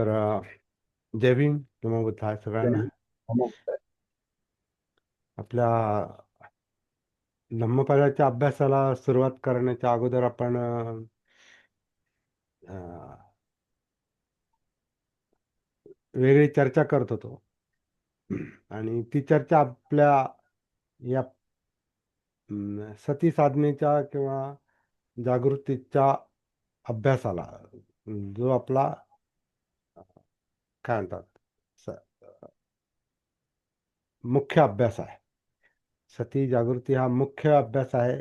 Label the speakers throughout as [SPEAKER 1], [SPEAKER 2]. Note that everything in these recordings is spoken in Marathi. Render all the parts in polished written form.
[SPEAKER 1] तर जय भीम नमो बुद्धाय सगळ्यांना. आपल्या धम्मपदाच्या अभ्यासाला सुरुवात करण्याच्या अगोदर आपण अ, वेगळी चर्चा करत होतो. आणि ती चर्चा आपल्या या सती साधनेच्या किंवा जागृतीच्या अभ्यासाला, जो आपला काय म्हणतात, स- मुख्य अभ्यास आहे. सती जागृती हा मुख्य अभ्यास आहे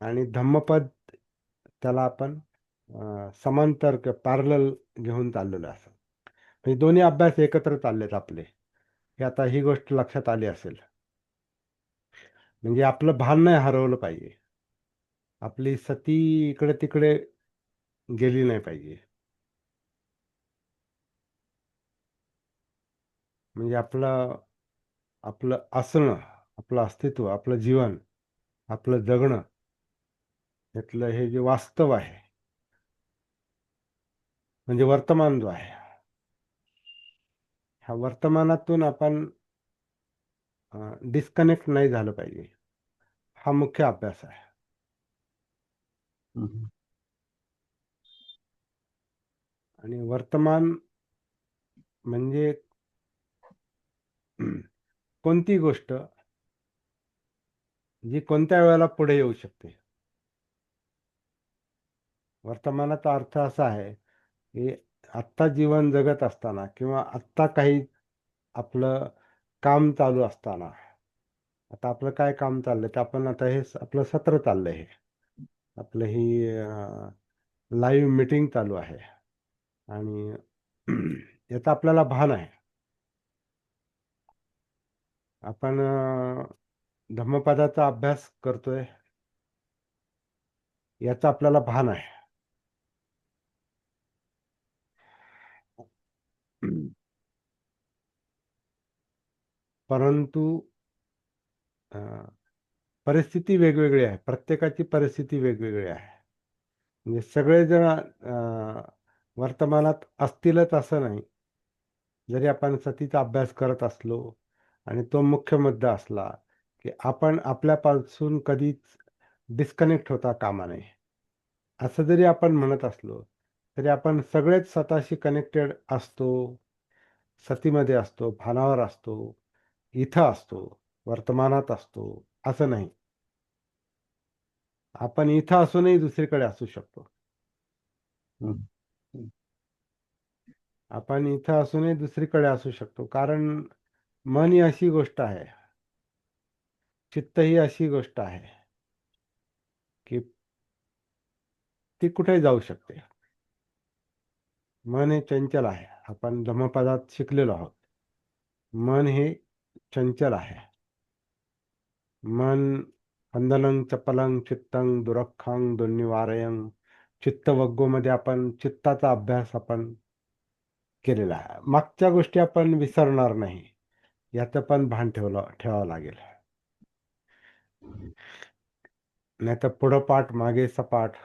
[SPEAKER 1] आणि धम्मपद त्याला आपण समांतर किंवा पॅरलल घेऊन चाललेलो आहे. असं म्हणजे दोन्ही अभ्यास एकत्र चाललेत आपले, हे आता ही गोष्ट लक्षात आली असेल. म्हणजे आपलं भान नाही हरवलं पाहिजे, आपली सती इकडे तिकडे गेली नाही पाहिजे. म्हणजे आपलं आपलं असणं, आपलं अस्तित्व, आपलं जीवन, आपलं जगणं, यातलं हे जे वास्तव आहे, म्हणजे वर्तमान जो आहे, ह्या वर्तमानातून आपण डिस्कनेक्ट नाही झालं पाहिजे. हा मुख्य अभ्यास आहे. आणि वर्तमान म्हणजे कोणती गोष्ट जी कोणत्या वेळेला पुढे येऊ शकते. वर्तमानाचा अर्थ असा आहे की आत्ता जीवन जगत असताना किंवा आत्ता काही आपलं काम चालू असताना. आता आपलं काय काम चाललंय, तर आपण आता हे आपलं सत्र चाललंय, हे आपलं ही लाईव्ह मीटिंग चालू आहे. आणि याचं आपल्याला भान आहे. आपण धम्मपदाचा अभ्यास करतोय याचं आपल्याला भान आहे. परंतु अ, परिस्थिती वेगवेगळी आहे. प्रत्येकाची परिस्थिती वेगवेगळी आहे. म्हणजे सगळेजण वर्तमानात असतीलच असं नाही. जरी आपण सतीचा अभ्यास करत असलो आणि तो मुख्य मुद्दा असला की आपण आपल्यापासून कधीच डिस्कनेक्ट होता कामा नये. असं जरी आपण म्हणत असलो तरी आपण सगळेच स्वतःशी कनेक्टेड असतो, सतीमध्ये असतो, भानावर असतो, इथं असतो, वर्तमानात असतो, असं नाही. आपण इथं असूनही दुसरीकडे असू शकतो. आपण इथं असूनही दुसरीकडे असू शकतो. कारण मन ही अशी गोष्ट आहे, चित्त ही अशी गोष्ट आहे की ती कुठे जाऊ शकते. मन हे चंचल आहे. आपण धम्मपदात शिकलेलो आहोत. मन हे चंचल आहे. मन अंदनं चपलं चित्तं दुरख्खं दुर्निवारयं. चित्तवग्गोमध्ये आपण चित्ताचा अभ्यास आपण केलेला आहे. मागच्या गोष्टी आपण विसरणार नाही, याचं पण भान ठेवावं लागेल. नाही तर पुढं पाठ मागे सपाट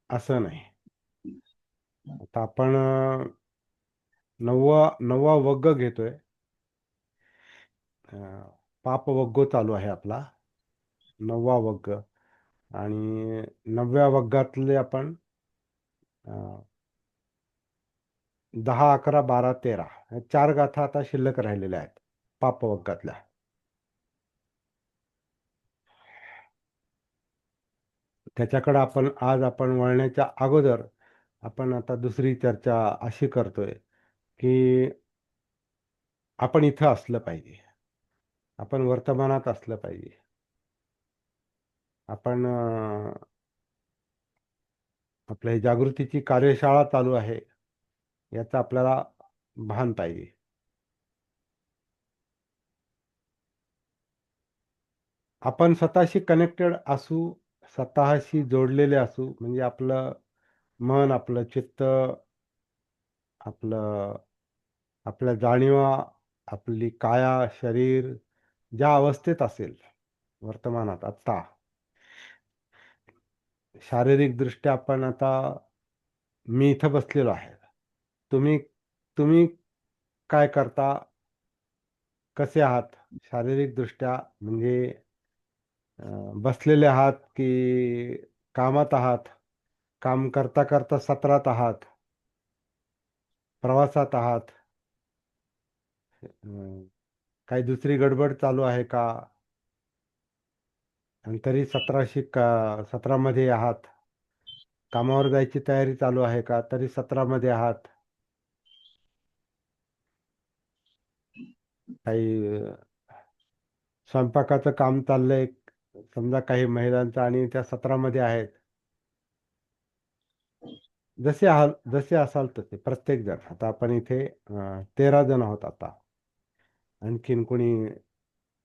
[SPEAKER 1] असं नाही. आता आपण नववा वग्ग घेतोय. पाप वग्गो चालू आहे आपला, नववा वग्ग. आणि 9व्या वग्गातले आपण 10, 11, 12, 13 या 4 गाथा आता शिल्लक राहिलेल्या आहेत पापवग्गातल्या. त्याच्याकडे आज आपण वळण्याच्या अगोदर आपण आता दुसरी चर्चा अशी करतोय की आपण इथं असलं पाहिजे, आपण वर्तमानात असलं पाहिजे. आपण आपल्या ही जागृतीची कार्यशाळा चालू आहे, याचं आपल्याला भान पाहिजे. आपण स्वतःशी कनेक्टेड असू, स्वतःशी जोडलेले असू, म्हणजे आपलं मन, आपलं चित्त, आपलं आपल्या जाणीवा, आपली काया, शरीर ज्या अवस्थेत असेल वर्तमानात आत्ता, शारीरिक दृष्ट्या आपण आता मी इथं बसलेलो आहे, तुम्ही तुम्ही काय करता, कसे आहात शारीरिक दृष्ट्या, म्हणजे बसलेले आहात की कामात आहात, काम करता करता सत्रात आहात, प्रवासात आहात, काही दुसरी गडबड चालू आहे का, आणि तरी सत्रामध्ये आहात, कामावर जायची तयारी चालू आहे का, तरी सत्रामध्ये आहात, काही स्वयंपाकाचं काम चाललंय समजा काही महिलांचं, आणि त्या सत्रामध्ये आहेत. जसे असाल तसे प्रत्येक जण. आता आपण इथे 13 जण आहोत आता. आणखीन कोणी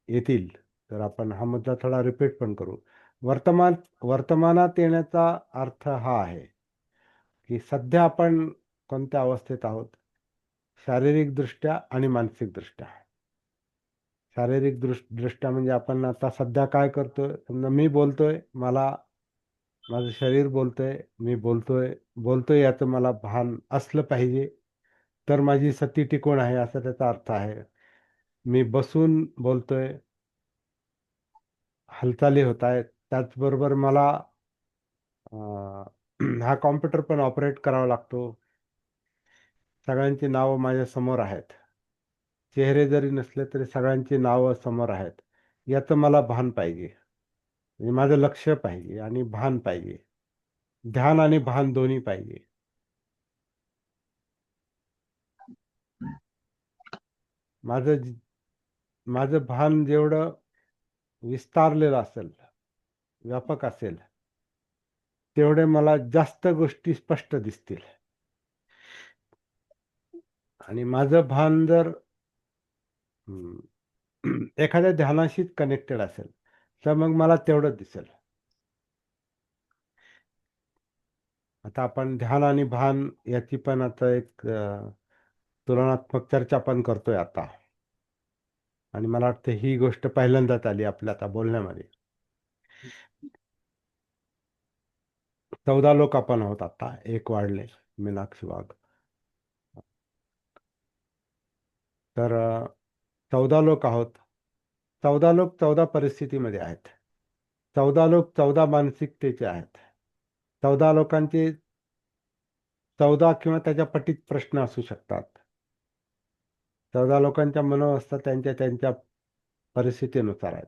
[SPEAKER 1] येतील तर आपण हा मुद्दा थोडा रिपीट पण करू. वर्तमानात येण्याचा अर्थ हा आहे की सध्या आपण कोणत्या अवस्थेत आहोत, शारीरिक दृष्ट्या आणि मानसिक दृष्ट्या. शारीरिक दृष्ट्या म्हणजे आपण आता सध्या काय करतोय, समजा मी बोलतोय, माझं शरीर बोलतंय, मी बोलतोय याचं मला भान असलं पाहिजे, तर माझी सती टिकून आहे असा त्याचा अर्थ आहे. मी बसून बोलतोय, हालचाली होत आहेत, त्याचबरोबर मला हा कॉम्प्युटर पण ऑपरेट करावा लागतो. सगळ्यांची नावं माझ्या समोर आहेत. चेहरे जरी नसले तरी सगळ्यांची नावं समोर आहेत. याचं मला भान पाहिजे. म्हणजे माझं लक्ष पाहिजे आणि भान पाहिजे. ध्यान आणि भान दोन्ही पाहिजे. माझं माझं भान जेवढं विस्तारलेलं असेल, व्यापक असेल, तेवढे मला जास्त गोष्टी स्पष्ट दिसतील. आणि माझं भान जर एखाद्या ध्यानाशीच कनेक्टेड असेल तर मग मला तेवढंच दिसेल. आता आपण ध्यान आणि भान याची पण आता एक तुलनात्मक चर्चा पण करतोय आता. आणि मला वाटतं ही गोष्ट पहिल्यांदाच आली आपल्या आता बोलण्यामध्ये. 14 लोक आपण आहोत आता, एक वाढले मीनाक्षी वाघ. तर 14 लोक आहोत. 14 लोक 14 परिस्थितीमध्ये आहेत. 14 लोक 14 मानसिकतेचे आहेत. 14 लोकांचे 14 किंवा त्याच्या पटीत प्रश्न असू शकतात. 14 लोकांच्या मनोवस्था त्यांच्या त्यांच्या परिस्थितीनुसार आहेत.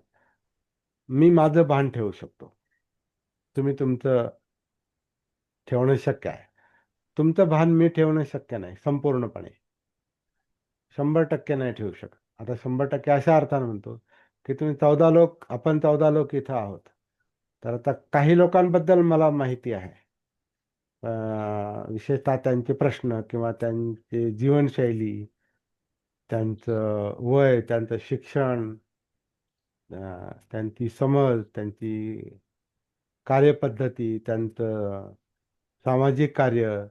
[SPEAKER 1] मी माझं भान ठेवू शकतो, तुम्ही तुमचं ठेवणं शक्य आहे. तुमचं भान मी ठेवणं शक्य नाही संपूर्णपणे. 100% नाही ठेवू शकत. आता 100% अशा अर्थानं म्हणतो की आपण 14 लोक इथं आहोत. तर आता काही लोकांबद्दल मला माहिती आहे. विशेषतः त्यांचे प्रश्न किंवा त्यांची जीवनशैली, त्यांचं वय, त्यांचं शिक्षण, त्यांची समज, त्यांची कार्यपद्धती, त्यांचं सामाजिक कार्य,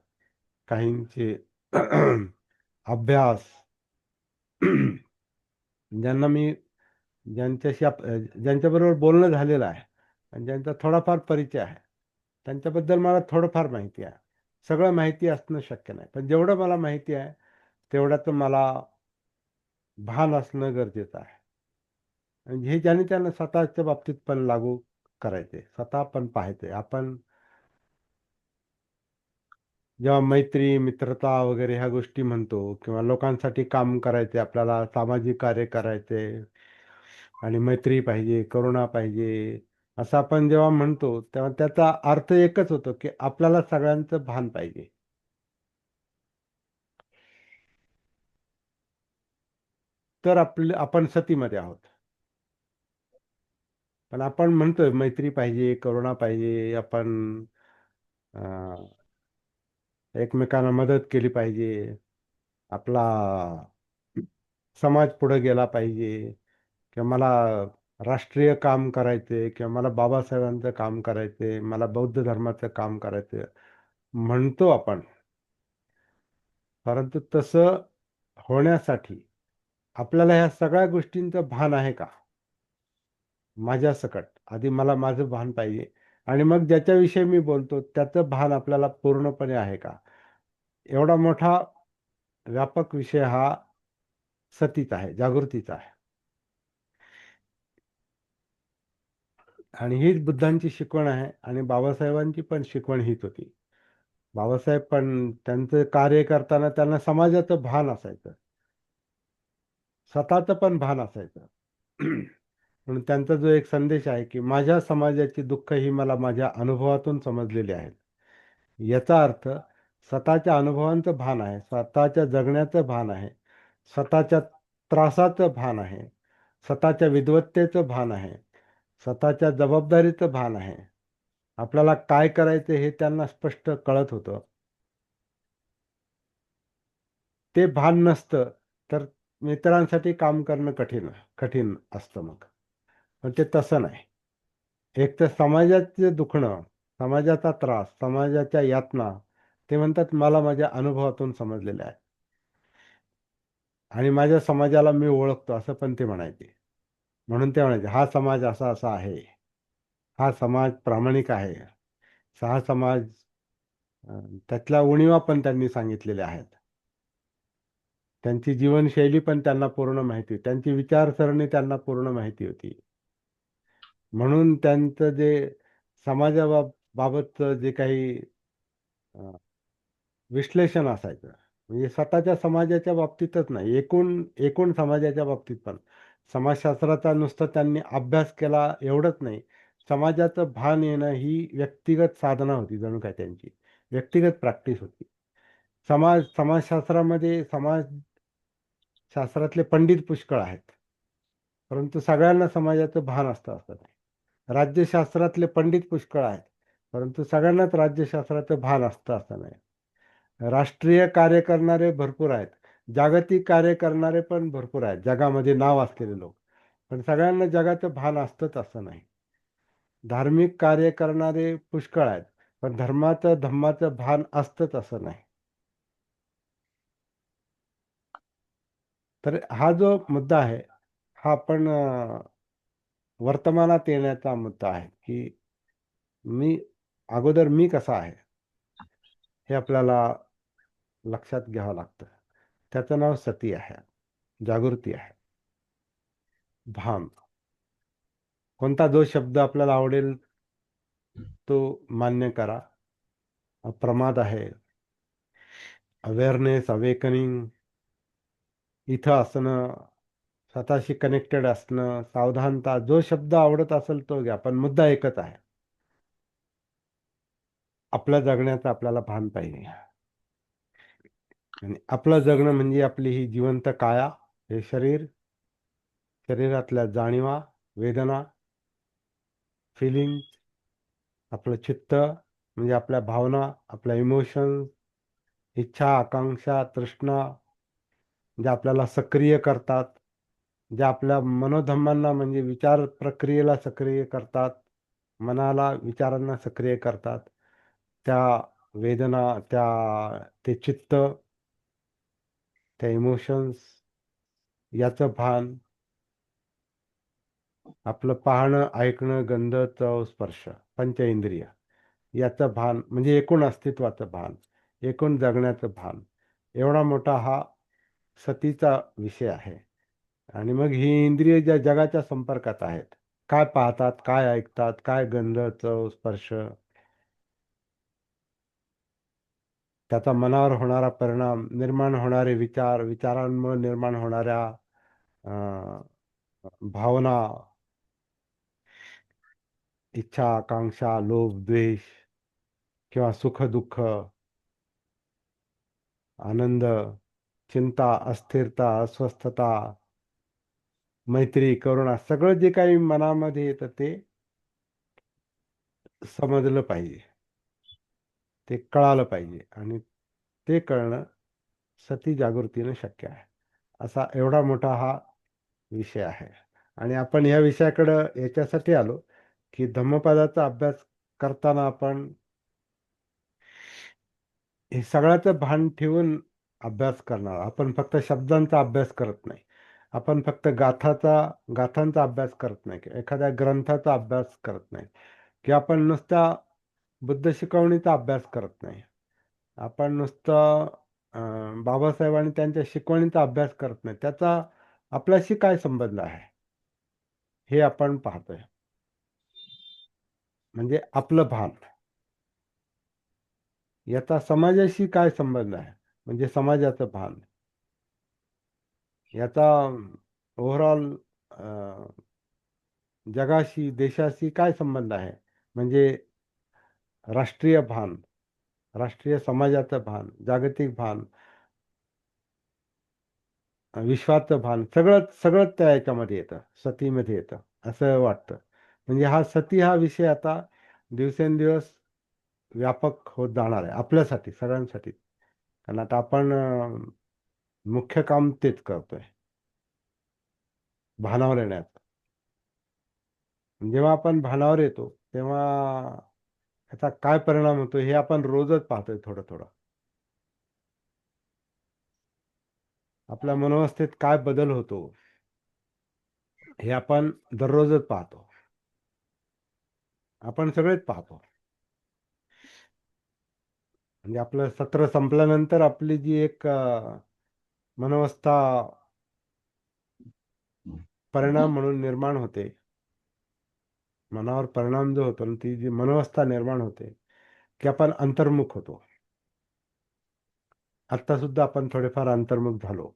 [SPEAKER 1] काहींचे अभ्यास, ज्यांना मी ज्यांच्याबरोबर बोलणं झालेलं आहे आणि ज्यांचा थोडाफार परिचय आहे, त्यांच्याबद्दल मला थोडंफार माहिती आहे. सगळं माहिती असणं शक्य नाही, पण जेवढं मला माहिती आहे तेवढ्याचं मला भान असणं गरजेचं आहे. आणि हे ज्याने त्यानं स्वतःच्या बाबतीत पण लागू करायचे, स्वतः पण पाहायचे. आपण जेव्हा मैत्री, मित्रता वगैरे ह्या गोष्टी म्हणतो किंवा लोकांसाठी काम करायचे, आपल्याला सामाजिक कार्य करायचे आणि मैत्री पाहिजे, करुणा पाहिजे, असं आपण जेव्हा म्हणतो तेव्हा त्याचा अर्थ एकच होतो की आपल्याला सगळ्यांचं भान पाहिजे. तर आपण सतीमध्ये आहोत. पण आपण म्हणतोय मैत्री पाहिजे, करुणा पाहिजे, आपण एकमेकांना मदत केली पाहिजे, आपला समाज पुढे गेला पाहिजे, किंवा मला राष्ट्रीय काम करायचे, किंवा मला बाबासाहेबांचं काम करायचे, मला बौद्ध धर्माचं काम करायचं म्हणतो आपण. परंतु तसं होण्यासाठी आपल्याला ह्या सगळ्या गोष्टींचं भान आहे का? माझ्या सकट आधी मला माझं भान पाहिजे, आणि मग ज्याच्याविषयी मी बोलतो त्याचं भान आपल्याला पूर्णपणे आहे का? एवढा मोठा व्यापक विषय हा सतीचा आहे, जागृतीचा आहे. आणि हीच बुद्धांची शिकवण आहे आणि बाबासाहेबांची पण शिकवण हीच होती. बाबासाहेब पण त्यांचं कार्य करताना त्यांना समाजाचं भान असायचं, स्वतःचं पण भान असायचं. म्हणून त्यांचा जो एक संदेश आहे की माझ्या समाजाची दुःख ही मला माझ्या अनुभवातून समजलेली आहेत. याचा अर्थ स्वतःच्या अनुभवांचं भान आहे, स्वतःच्या जगण्याचं भान आहे, स्वतःच्या त्रासाचं भान आहे, स्वतःच्या विद्वत्तेचं भान आहे, स्वतःच्या जबाबदारीचं भान आहे. आपल्याला काय करायचं हे त्यांना स्पष्ट कळत होतं. ते भान नसतं तर मित्रांसाठी काम करणं कठीण कठीण असतं मग. पण ते तसं नाही. एक तर समाजाचे दुखणं, समाजाचा त्रास, समाजाच्या यातना, ते म्हणतात मला माझ्या अनुभवातून समजलेलं आहे आणि माझ्या समाजाला मी ओळखतो असं पण ते म्हणायचे. म्हणून ते म्हणायचे हा समाज असा असा आहे, हा समाज प्रामाणिक आहे, हा समाज त्यातल्या उणिवा पण त्यांनी सांगितलेल्या आहेत. त्यांची जीवनशैली पण त्यांना पूर्ण माहिती होती, त्यांची विचारसरणी त्यांना पूर्ण माहिती होती. म्हणून त्यांचं जे समाजाबाबतचं जे काही विश्लेषण असायचं, म्हणजे स्वतःच्या समाजाच्या बाबतीतच नाही, एकूण एकूण समाजाच्या बाबतीत पण. समाजशास्त्राचा नुसतं त्यांनी अभ्यास केला एवढंच नाही, समाजाचं भान येणं ही व्यक्तिगत साधना होती, जणू काय त्यांची व्यक्तिगत प्रॅक्टिस होती. समाजशास्त्रामध्ये समाजशास्त्रातले पंडित पुष्कळ आहेत, परंतु सगळ्यांना समाजाचं भान असतं असं नाही. राज्यशास्त्रातले पंडित पुष्कळ आहेत, परंतु सगळ्यांनाच राज्यशास्त्राचं भान असतं असं नाही. राष्ट्रीय कार्य करणारे भरपूर आहेत, जागतिक कार्य करणारे पण भरपूर आहेत, जगामध्ये नाव असलेले लोक, पण सगळ्यांना जगाचं भान असतंच असं नाही. धार्मिक कार्य करणारे पुष्कळ आहेत, पण धम्माचं भान असतंच असं नाही. तर हा जो मुद्दा आहे हा आपण वर्तमानात येण्याचा मुद्दा आहे की मी अगोदर मी कसा आहे हे आपल्याला लक्षात घ्यावं लागतं. त्याचं नाव सती आहे, जागृती आहे, भान. कोणता जो शब्द आपल्याला आवडेल तो मान्य करा. प्रमाद आहे, अवेअरनेस, अवेकनिंग, इथं असणं, स्वतःशी कनेक्टेड असणं, सावधानता, जो शब्द आवडत असेल तो घ्या, पण मुद्दा एकच आहे, आपल्या जगण्याचं आपल्याला भान पाहिजे. आणि आपलं जगणं म्हणजे आपली ही जिवंत काया, हे शरीर, शरीरातल्या जाणीवा, वेदना, फिलिंग, आपलं चित्त म्हणजे आपल्या भावना, आपल्या इमोशन्स, इच्छा, आकांक्षा, तृष्णा, जे आपल्याला सक्रिय करतात, जे आपल्या मनोधम्मांना म्हणजे विचार प्रक्रियेला सक्रिय करतात, मनाला, विचारांना सक्रिय करतात, त्या वेदना, ते चित्त, त्या इमोशन्स, याचं भान, आपलं पाहणं, ऐकणं, गंध, चव, स्पर्श, पंचेंद्रिय, याचं भान म्हणजे एकूण अस्तित्वाचं भान, एकूण जगण्याचं भान. एवढा मोठा हा सतीचा विषय आहे. आणि मग ही इंद्रिय ज्या जगाच्या संपर्कात आहेत, काय पाहतात, काय ऐकतात, काय गंध, चव, स्पर्श, त्याचा मनावर होणारा परिणाम, निर्माण होणारे विचार, विचारांमुळे निर्माण होणाऱ्या अं, भावना, इच्छा, आकांक्षा, लोभ, द्वेष किंवा सुख, दुःख, आनंद, चिंता, अस्थिरता, अस्वस्थता, मैत्री, करुणा, सगळं जे काही मनामध्ये येतं ते समजलं पाहिजे, ते कळालं पाहिजे. आणि ते कळणं सती जागृतीनं शक्य आहे. असा एवढा मोठा हा विषय आहे. आणि आपण या विषयाकडं याच्यासाठी आलो की धम्मपदाचा अभ्यास करताना आपण हे सगळ्याचं भान ठेवून अभ्यास करणार. आपण फक्त शब्दांचा अभ्यास करत नाही, आपण फक्त गाथांचा अभ्यास करत नाही, एखाद्या ग्रंथाचा अभ्यास करत नाही, की आपण नुसता बुद्ध शिकवणीचा अभ्यास करत नाही, आपण नुसतं बाबासाहेब आणि त्यांच्या शिकवणीचा अभ्यास करत नाही, त्याचा आपल्याशी काय संबंध आहे हे आपण पाहतोय. म्हणजे आपलं भान, याचा समाजाशी काय संबंध आहे, म्हणजे समाजाचं भान, याचा ओव्हरऑल जगाशी, देशाशी काय संबंध आहे, म्हणजे राष्ट्रीय भान, राष्ट्रीय समाजाचं भान, जागतिक भान, विश्वाचं भान, सगळं सगळं त्या याच्यामध्ये येतं, सतीमध्ये येतं असं वाटतं. म्हणजे सती हा विषय आता दिवसेंदिवस व्यापक होत जाणार आहे आपल्यासाठी, सगळ्यांसाठी. कारण आता आपण मुख्य काम तेच करतोय, भानावर येण्याचं. जेव्हा आपण भानावर येतो तेव्हा त्याचा काय परिणाम होतो हे आपण रोजच पाहतोय थोडं थोडं. आपल्या मनोवस्थेत काय बदल होतो हे आपण दररोजच पाहतो, आपण सगळेच पाहतो. म्हणजे आपलं सत्र संपल्यानंतर आपली जी एक मनोवस्था परिणाम म्हणून निर्माण होते, मनावर परिणाम जो होतो, ती जी मनोवस्था निर्माण होते, की आपण अंतर्मुख होतो. आता सुद्धा आपण थोडेफार अंतर्मुख झालो.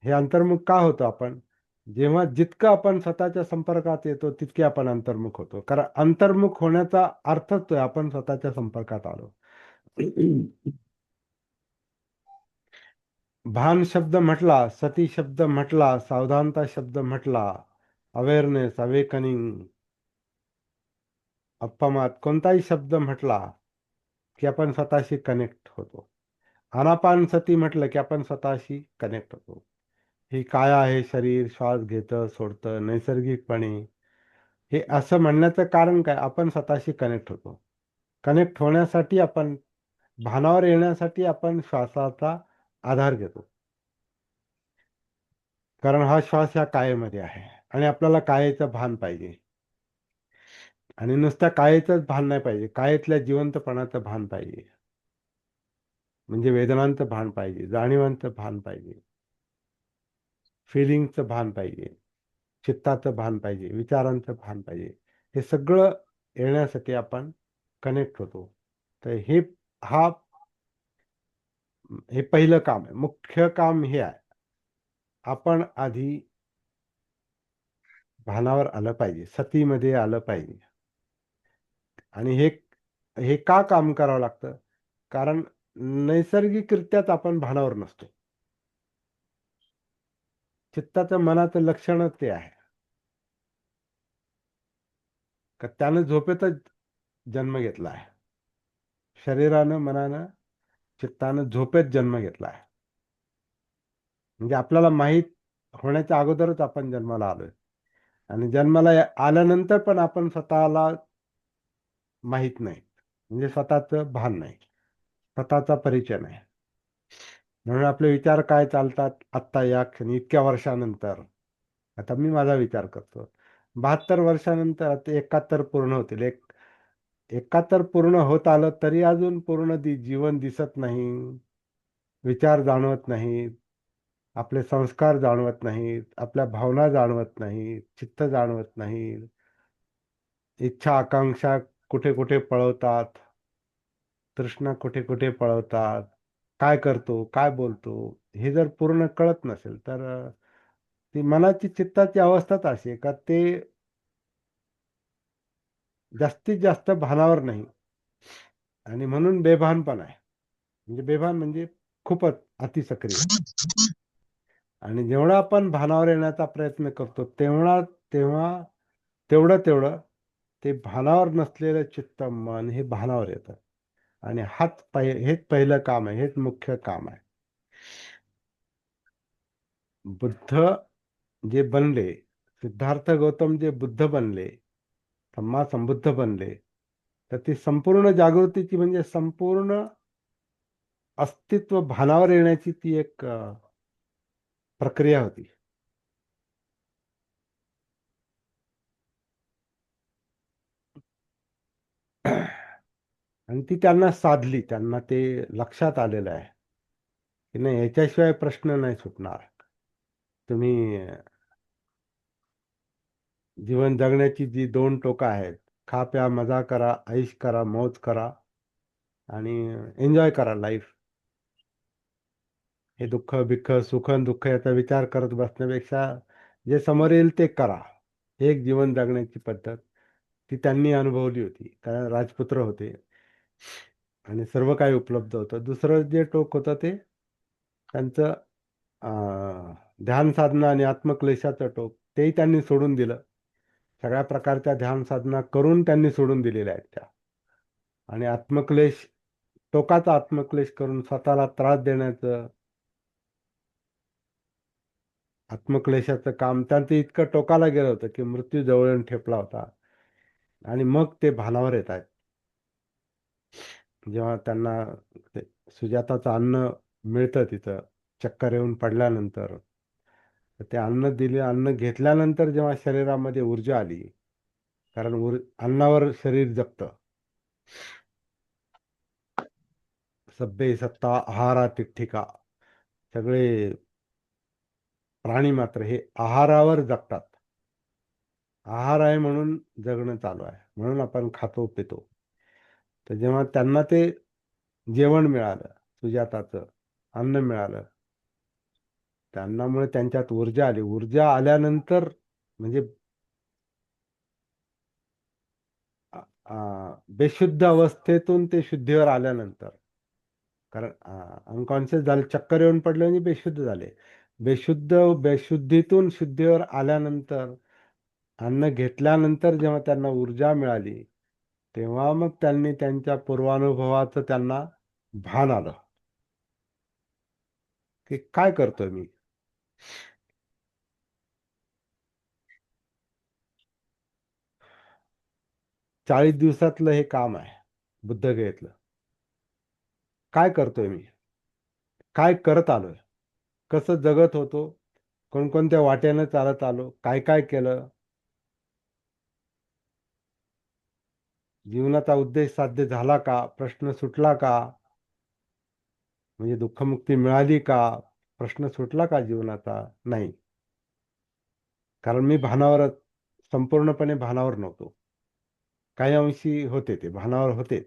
[SPEAKER 1] हे अंतर्मुख का होतो आपण? जेव्हा जितकं आपण स्वतःच्या संपर्कात येतो तितके आपण अंतर्मुख होतो. कारण अंतर्मुख होण्याचा अर्थच तो आहे, आपण स्वतःच्या संपर्कात आलो. भान शब्द म्हटला, सती शब्द म्हटला, सावधानता शब्द म्हटला, अवेअरनेस, अवेकनिंग, अप्पमात कोणताही शब्द म्हटला की आपण स्वतःशी कनेक्ट होतो. आनापानसती म्हटलं की आपण स्वतःशी कनेक्ट होतो. ही काय आहे, शरीर श्वास घेतं सोडतं नैसर्गिकपणे, हे असं म्हणण्याचं कारण काय? आपण स्वतःशी कनेक्ट होतो. कनेक्ट होण्यासाठी आपण, भानावर येण्यासाठी आपण श्वासाचा आधार घेतो. कारण हा श्वास ह्या कायेमध्ये आहे आणि आपल्याला कायेचं भान पाहिजे. आणि नुसत्या कायेचंच भान नाही पाहिजे, कायेतल्या जिवंतपणाचं भान पाहिजे. म्हणजे वेदनांचं भान पाहिजे, जाणीवांचं भान पाहिजे, फिलिंगचं भान पाहिजे, चित्ताचं भान पाहिजे, विचारांचं भान पाहिजे. हे सगळं येण्यासाठी आपण कनेक्ट होतो. तर हा हे पहिलं काम आहे, मुख्य काम हे आहे. आपण आधी भानावर आलं पाहिजे, सतीमध्ये आलं पाहिजे. आणि हे हे का काम करावं लागतं? कारण नैसर्गिकरित्याच आपण भानावर नसतो. चित्ताचं, मनाचं लक्षणच ते आहे, का त्यानं झोपेतच जन्म घेतला आहे. शरीरानं, मनानं, चित्तानं झोपेत जन्म घेतला आहे. म्हणजे आपल्याला माहीत होण्याच्या अगोदरच आपण जन्माला आलोय. आणि जन्माला आल्यानंतर पण आपण स्वतःला माहीत नाही, म्हणजे स्वतःचं भान नाही, स्वतःचा परिचय नाही. म्हणून आपले विचार काय चालतात आत्ता या क्षणी, इतक्या वर्षानंतर. आता मी माझा विचार करतो, 72 वर्षानंतर ते 71 पूर्ण होतील. 71 पूर्ण होत आलं तरी अजून पूर्ण जीवन दिसत नाही, विचार जाणवत नाहीत, आपले संस्कार जाणवत नाहीत, आपल्या भावना जाणवत नाहीत, चित्त जाणवत नाही, इच्छा आकांक्षा कुठे कुठे पळवतात, तृष्णा कुठे कुठे पळवतात, काय करतो काय बोलतो हे जर पूर्ण कळत नसेल तर ती मनाची, चित्ताची अवस्थाच अशी आहे का ते जास्तीत जास्त भानावर नाही. आणि म्हणून बेभान आहे. म्हणजे बेभान म्हणजे खूपच अतिसक्रिय. आणि जेवढा आपण भानावर येण्याचा प्रयत्न करतो तेव्हा तेवढं तेवढं ते भानावर नसलेलं चित्त, मन हे भानावर येतं. आणि हेच पहिलं काम आहे, हेच मुख्य काम आहे. बुद्ध जे बनले, सिद्धार्थ गौतम जे बुद्ध बनले, सम्मा संबुद्ध बनले, तर ती संपूर्ण जागृतीची, म्हणजे संपूर्ण अस्तित्व भानावर येण्याची ती एक प्रक्रिया होती. आणि ती त्यांना साधली, त्यांना ते लक्षात आलेलं आहे. की नाही याच्याशिवाय प्रश्न नाही सुटणार. तुम्ही जीवन जगण्याची जी दोन टोकं आहेत, खा प्या मजा करा, ऐश करा, मौज करा आणि एन्जॉय करा लाईफ. हे दुःख बिख्ख सुख आणि दुःख याचा विचार करत बसण्यापेक्षा जे समोर येईल ते करा. हे एक जीवन जगण्याची पद्धत ती त्यांनी अनुभवली होती, कारण राजपुत्र होते आणि सर्व काही उपलब्ध होतं. दुसरं जे टोक होतं ते त्यांचं ध्यान साधना आणि आत्मक्लेशाचं टोक, तेही त्यांनी सोडून दिलं. सगळ्या प्रकारच्या ध्यान साधना करून त्यांनी सोडून दिलेल्या आहेत त्या. आणि आत्मक्लेश, टोकाचा आत्मक्लेश करून स्वतःला त्रास देण्याचं, आत्मक्लेशाचं काम त्यांचं इतकं टोकाला गेलं होतं की मृत्यू जवळ येऊन ठेपला होता. आणि मग ते भानावर येत आहेत. जेव्हा त्यांना ते सुजाताचं अन्न मिळतं तिथं चक्कर येऊन पडल्यानंतर, तर ते अन्न दिले, अन्न घेतल्यानंतर जेव्हा शरीरामध्ये ऊर्जा आली, कारण अन्नावर शरीर जगतं. सब्बे सत्ता आहारा तिठ्ठिका, सगळे प्राणी मात्र हे आहारावर जगतात. आहार आहे म्हणून जगणं चालू आहे, म्हणून आपण खातो पितो. तर जेव्हा त्यांना ते जेवण मिळालं, सुजाताचं अन्न मिळालं, त्या अन्नामुळे त्यांच्यात ऊर्जा आली. ऊर्जा आल्यानंतर म्हणजे बेशुद्ध अवस्थेतून ते शुद्धीवर आल्यानंतर, कारण अनकॉन्शियस झाले, चक्कर येऊन पडले म्हणजे बेशुद्ध झाले. बेशुद्धीतून शुद्धीवर आल्यानंतर, अन्न घेतल्यानंतर जेव्हा त्यांना ऊर्जा मिळाली, तेव्हा मग त्यांनी त्यांच्या पूर्वानुभवाचं त्यांना भान आलं की काय करतोय मी. 40 दिवसातलं हे काम आहे बुद्धगयेतलं. काय करतोय मी, काय करत आलोय, कसं जगत होतो, कोणकोणत्या वाटेनं चालत आलो, काय काय केलं, जीवनाचा उद्देश साध्य झाला का, प्रश्न सुटला का, म्हणजे दुःखमुक्ती मिळाली का, प्रश्न सुटला का जीवनाचा. नाही, कारण मी भानावर, संपूर्णपणे भानावर नव्हतो. काही अंशी होते, ते भानावर होते.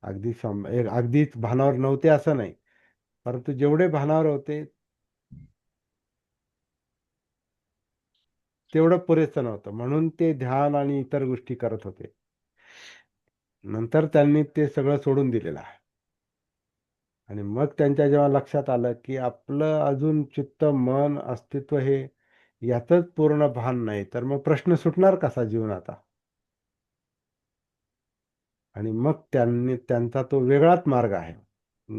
[SPEAKER 1] अगदीच भानावर नव्हते असं नाही, परंतु जेवढे भानावर होते तेवढं पुरेसं नव्हतं, म्हणून ते ध्यान आणि इतर गोष्टी करत होते. नंतर त्यांनी ते सगळं सोडून दिलेलं आहे. आणि मग त्यांच्या जेव्हा लक्षात आलं की आपलं अजून चित्त मन अस्तित्व हे यातच पूर्ण भान नाही, तर मग प्रश्न सुटणार कसा जीवनाचा. आणि मग त्यांनी त्यांचा तो वेगळाच मार्ग आहे,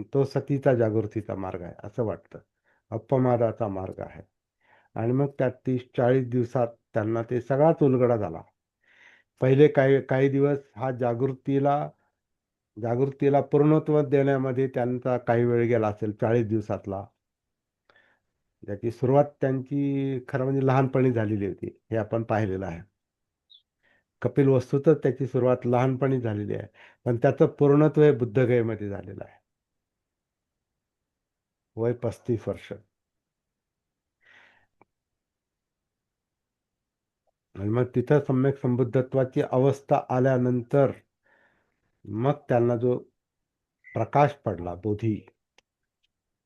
[SPEAKER 1] तो सतीचा जागृतीचा मार्ग आहे असं वाटतं, अपमादाचा मार्ग आहे. आणि मग त्या 30-40 दिवसात त्यांना ते सगळाच उलगडा झाला. पहिले काही काही दिवस हा जागृतीला पूर्णत्व देण्यामध्ये त्यांचा काही वेळ गेला असेल, 40 दिवसातला. ज्याची सुरुवात त्यांची खरं म्हणजे लहानपणी झालेली होती, हे आपण पाहिलेलं आहे. कपिल वस्तूतच त्याची सुरुवात लहानपणी झालेली आहे, पण त्याचं पूर्णत्व हे बुद्धगयेमध्ये झालेलं आहे, वय 35 वर्ष. आणि मग तिथं सम्यक संबुद्धत्वाची अवस्था आल्यानंतर मग त्यांना जो प्रकाश पडला,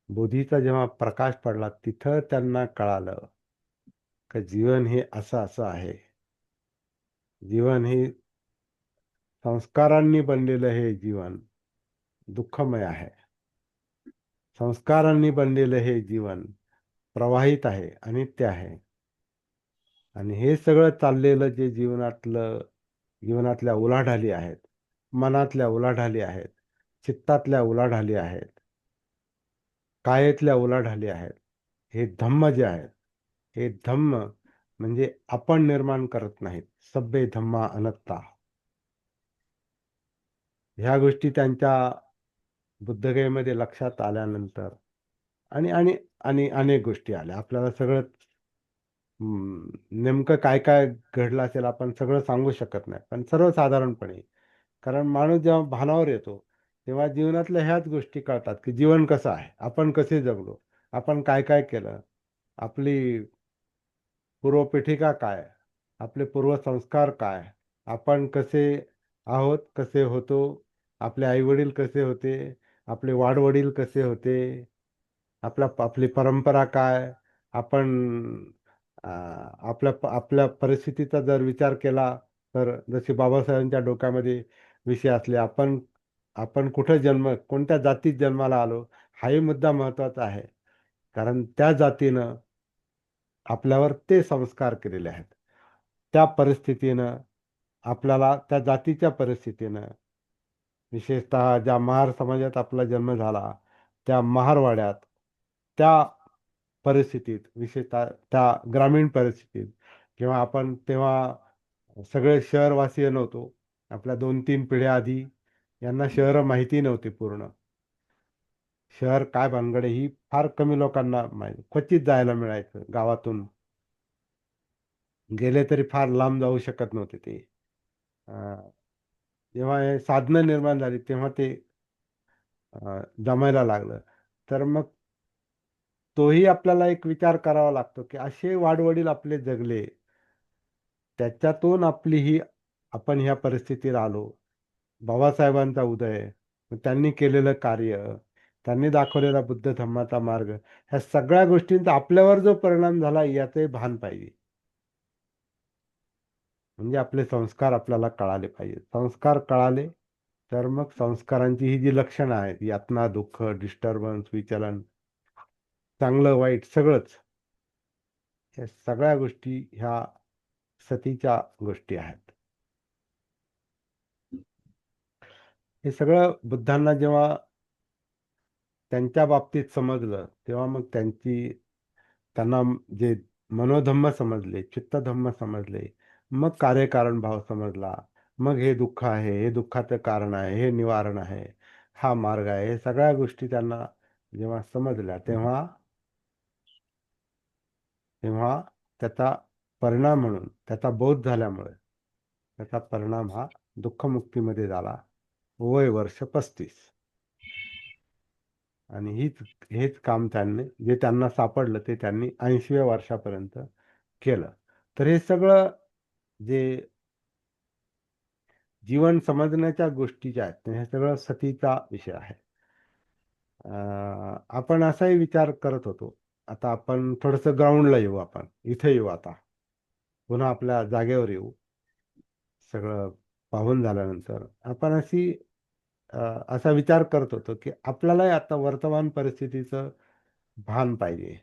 [SPEAKER 1] बोधीचा जेव्हा प्रकाश पडला, तिथं त्यांना कळालं की जीवन हे असं असं आहे. जीवन हे संस्कारांनी बनलेलं, हे जीवन दुःखमय आहे. संस्कारांनी बनलेलं हे जीवन प्रवाहित आहे, अनित्य आहे. आणि हे सगळं चाललेलं जे जीवनातल्या उलाढाली आहेत, मनातल्या उलाढाली आहेत, चित्तातल्या उलाढाली आहेत, कायेतल्या उलाढाली आहेत, हे धम्म जे आहेत, हे धम्म म्हणजे आपण निर्माण करत नाहीत. सब्बे धम्मा अनत्ता. ह्या गोष्टी त्यांच्या बुद्धगयेमध्ये लक्षात आल्यानंतर, आणि आणि आणि अनेक गोष्टी आल्या. आपल्याला सगळं नेमकं काय काय घडलं असेल आपण सगळं सांगू शकत नाही, पण सर्वसाधारणपणे, कारण माणूस जेव्हा भानावर येतो तेव्हा जीवनातल्या ह्याच गोष्टी कळतात की जीवन कसं आहे, आपण कसे जगलो, आपण काय काय केलं, आपली पूर्वपीठिका काय, आपले पूर्वसंस्कार काय, आपण कसे आहोत, कसे होतो, आपले आईवडील कसे होते, आपले वाडवडील कसे होते, आपली परंपरा काय, आपण आपल्या परिस्थितीचा जर विचार केला तर जसे बाबासाहेबांच्या डोक्यामध्ये विषय असले, आपण आपण कुठे कोणत्या जातीत जन्माला आलो, हाही मुद्दा महत्वाचा आहे. कारण त्या जातीनं आपल्यावर ते संस्कार केलेले आहेत. त्या परिस्थितीनं आपल्याला त्या जातीच्या परिस्थितीनं विशेषतः ज्या महार समाजात आपला जन्म झाला, त्या महारवाड्यात, त्या परिस्थितीत, विशेषतः त्या ग्रामीण परिस्थितीत किंवा आपण तेव्हा सगळे शहरवासीय नव्हतो. आपल्या 2-3 पिढ्या आधी यांना शहरं माहिती नव्हती पूर्ण. शहर काय भानगड आहे ही फार कमी लोकांना माहिती. क्वचित जायला मिळायचं गावातून. गेले तरी फार लांब जाऊ शकत नव्हते ते. अ, जेव्हा हे साधनं निर्माण झाली तेव्हा ते जमायला लागलं. तर मग तोही आपल्याला एक विचार करावा लागतो, की असे वाडवडील आपले जगले, त्याच्यातून आपण ह्या परिस्थितीत आलो. बाबासाहेबांचा उदय, त्यांनी केलेलं कार्य, त्यांनी दाखवलेला बुद्ध धम्माचा मार्ग, ह्या सगळ्या गोष्टींचा आपल्यावर जो परिणाम झाला याचंही भान पाहिजे. म्हणजे आपले संस्कार आपल्याला कळाले पाहिजे. संस्कार कळाले तर मग संस्कारांची ही जी लक्षणं आहेत, यातना, दुःख, डिस्टर्बन्स, विचलन, चांगलं वाईट सगळंच, या सगळ्या गोष्टी ह्या सतीच्या गोष्टी आहेत. हे सगळं बुद्धांना जेव्हा त्यांच्या बाबतीत समजलं, तेव्हा मग त्यांना जे मनोधम्म समजले, चित्तधम्म समजले, मग कार्यकारण भाव समजला. मग हे दुःख आहे, हे दुःखाचं कारण आहे, हे निवारण आहे, हा मार्ग आहे, हे सगळ्या गोष्टी त्यांना जेव्हा समजल्या, तेव्हा तेव्हा त्याचा परिणाम म्हणून, त्याचा बोध झाल्यामुळे त्याचा परिणाम हा दुःखमुक्तीमध्ये झाला. वय वर्ष 35. आणि हेच काम जे त्यांना सापडलं ते त्यांनी 80व्या वर्षापर्यंत केलं. तर हे सगळं जे जीवन समजण्याच्या गोष्टी ज्या आहेत, हे सगळं सतीचा विषय आहे. आपण असाही विचार करत होतो. आता आपण थोडंसं ग्राउंडला येऊ आपण. इथे येऊ आता. पुन्हा आपल्या जागेवर येऊ. सगळं पाहून झाल्यानंतर आपण अ, असा विचार करत होतो, की आपल्यालाही आता वर्तमान परिस्थितीचं भान पाहिजे.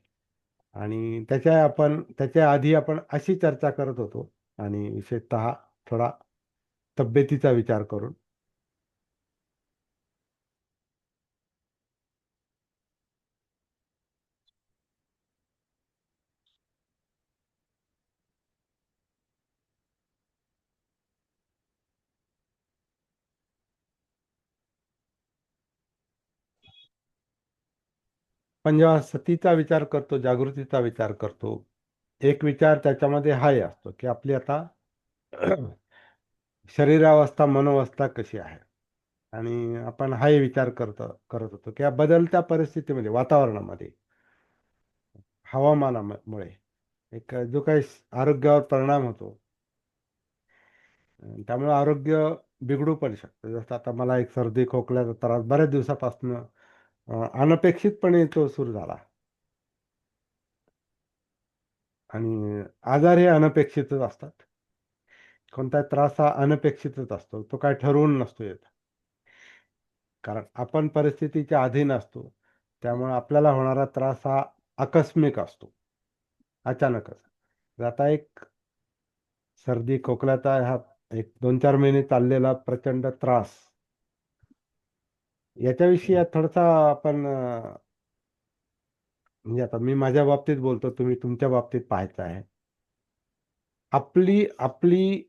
[SPEAKER 1] आणि त्याच्या आधी आपण अशी चर्चा करत होतो आणि विशेषतः थोडा तब्येतीचा विचार करून. पण जेव्हा सतीचा विचार करतो, जागृतीचा विचार करतो, एक विचार त्याच्यामध्ये हाही असतो, की आपली आता शरीरावस्था, मनोवस्था कशी आहे? आणि आपण हाही विचार करत होतो, की या बदलत्या परिस्थितीमध्ये, वातावरणामध्ये, हवामानामुळे जो काही आरोग्यावर परिणाम होतो, त्यामुळे आरोग्य बिघडू पण शकतं. जसं आता मला एक सर्दी खोकल्याचा त्रास बऱ्याच दिवसापासून अनपेक्षितपणे तो सुरू झाला. आणि आजार हे अनपेक्षितच असतात. कोणता त्रास हा अनपेक्षितच असतो. तो काय ठरवून नसतो येत. कारण आपण परिस्थितीच्या अधीन असतो. त्यामुळे आपल्याला होणारा त्रास हा आकस्मिक असतो. अचानकच. तर आता एक सर्दी खोकल्याचा हा एक 2-4 महिने चाललेला प्रचंड त्रास, याच्याविषयी थोडासा आपण म्हणजे आता मी माझ्या बाबतीत बोलतो, तुम्ही तुमच्या बाबतीत पाहायचं आहे. आपली आपली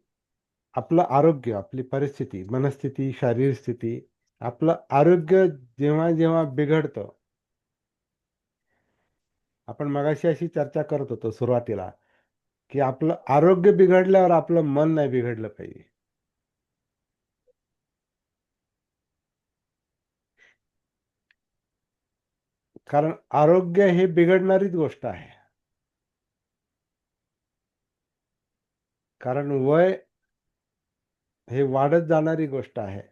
[SPEAKER 1] आपलं आरोग्य, आपली परिस्थिती, मनस्थिती, शारीरिक स्थिती, आपलं आरोग्य जेव्हा जेव्हा बिघडतं, आपण मगाशी अशी चर्चा करत होतो सुरुवातीला, की आपलं आरोग्य बिघडल्यावर आपलं मन नाही बिघडलं पाहिजे. मन नाही बिघडलं पाहिजे. मन बिघडलं, की आपलं आरोग्य बिघडतं. आपलं आरोग्य बिघडल्यावर आपलं मन नाही बिघडलं पाहिजे. कारण आपलं आरोग्य बिघडल्यावर आपलं मन नाही बिघडलं पाहिजे. कारण आपलं आरोग्य बिघडल्यावर आपलं मन नाही बिघडलं पाहिजे. मन नाही बिघडलं पाहिजे. आपलं आरोग्य बिघडल्यावर आपलं मन नाही बिघडलं पाहिजे. कारण आरोग्य हे बिघडणारीच गोष्ट आहे. कारण वय हे वाढत जाणारी गोष्ट आहे.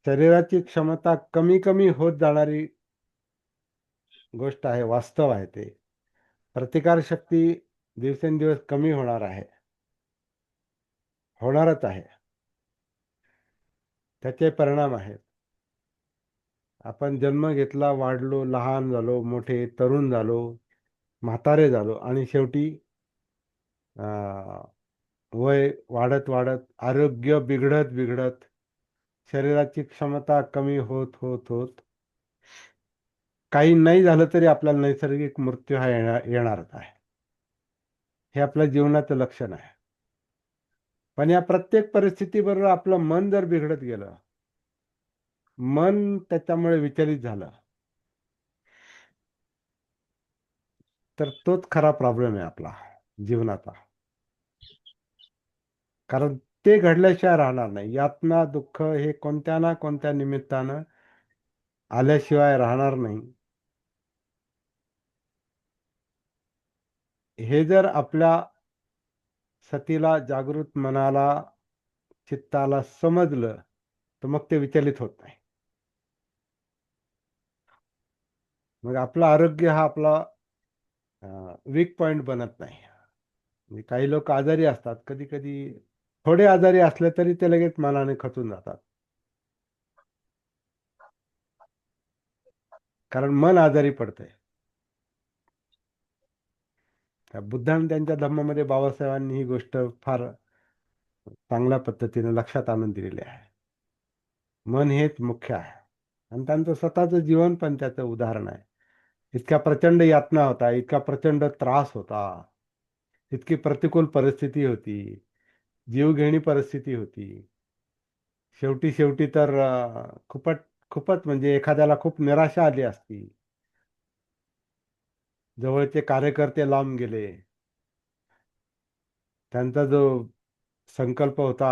[SPEAKER 1] शरीराची क्षमता कमी कमी होत जाणारी गोष्ट आहे, वास्तव आहे ते. प्रतिकारशक्ती दिवसेंदिवस कमी होणार आहे, होणारच आहे. त्याचे परिणाम आहेत. आपण जन्म घेतला, वाढलो, लहान झालो, मोठे, तरुण झालो, म्हातारे झालो आणि शेवटी वय वाढत वाढत आरोग्य बिघडत बिघडत शरीराची क्षमता कमी होत होत होत काही नाही झालं तरी आपल्याला नैसर्गिक मृत्यू हा येणारच आहे. हे आपल्या जीवनाचं लक्षण आहे. पण या प्रत्येक परिस्थितीबरोबर आपलं मन जर बिघडत गेलं, मन त्याच्यामुळे विचलित झालं, तर तोच खरा प्रॉब्लेम आहे आपला जीवनाचा. कारण ते घडल्याशिवाय राहणार नाही. यातना दुःख हे कोणत्या ना कोणत्या निमित्तानं आल्याशिवाय राहणार नाही. हे जर आपल्या सतीला, जागृत मनाला, चित्ताला समजलं, तर मग ते विचलित होत नाही. मग आपलं आरोग्य हा आपला वीक पॉइंट बनत नाही. म्हणजे काही लोक आजारी असतात, कधी कधी थोडे आजारी असले तरी ते लगेच मनाने खचून जातात, कारण मन आजारी पडतंय. बुद्धांनी त्यांच्या धम्मामध्ये बाबासाहेबांनी ही गोष्ट फार चांगल्या पद्धतीने लक्षात आणून दिलेली आहे. मन हेच मुख्य आहे. आणि त्यांचं स्वतःचं जीवन पण त्याचं उदाहरण आहे. इतक्या प्रचंड यातना होता, इतका प्रचंड त्रास होता, इतकी प्रतिकूल परिस्थिती होती, जीवघेणी परिस्थिती होती. शेवटी शेवटी तर खूपच खूपच म्हणजे एखाद्याला खूप निराशा आली असती. जवळचे कार्यकर्ते लांब गेले. त्यांचा जो संकल्प होता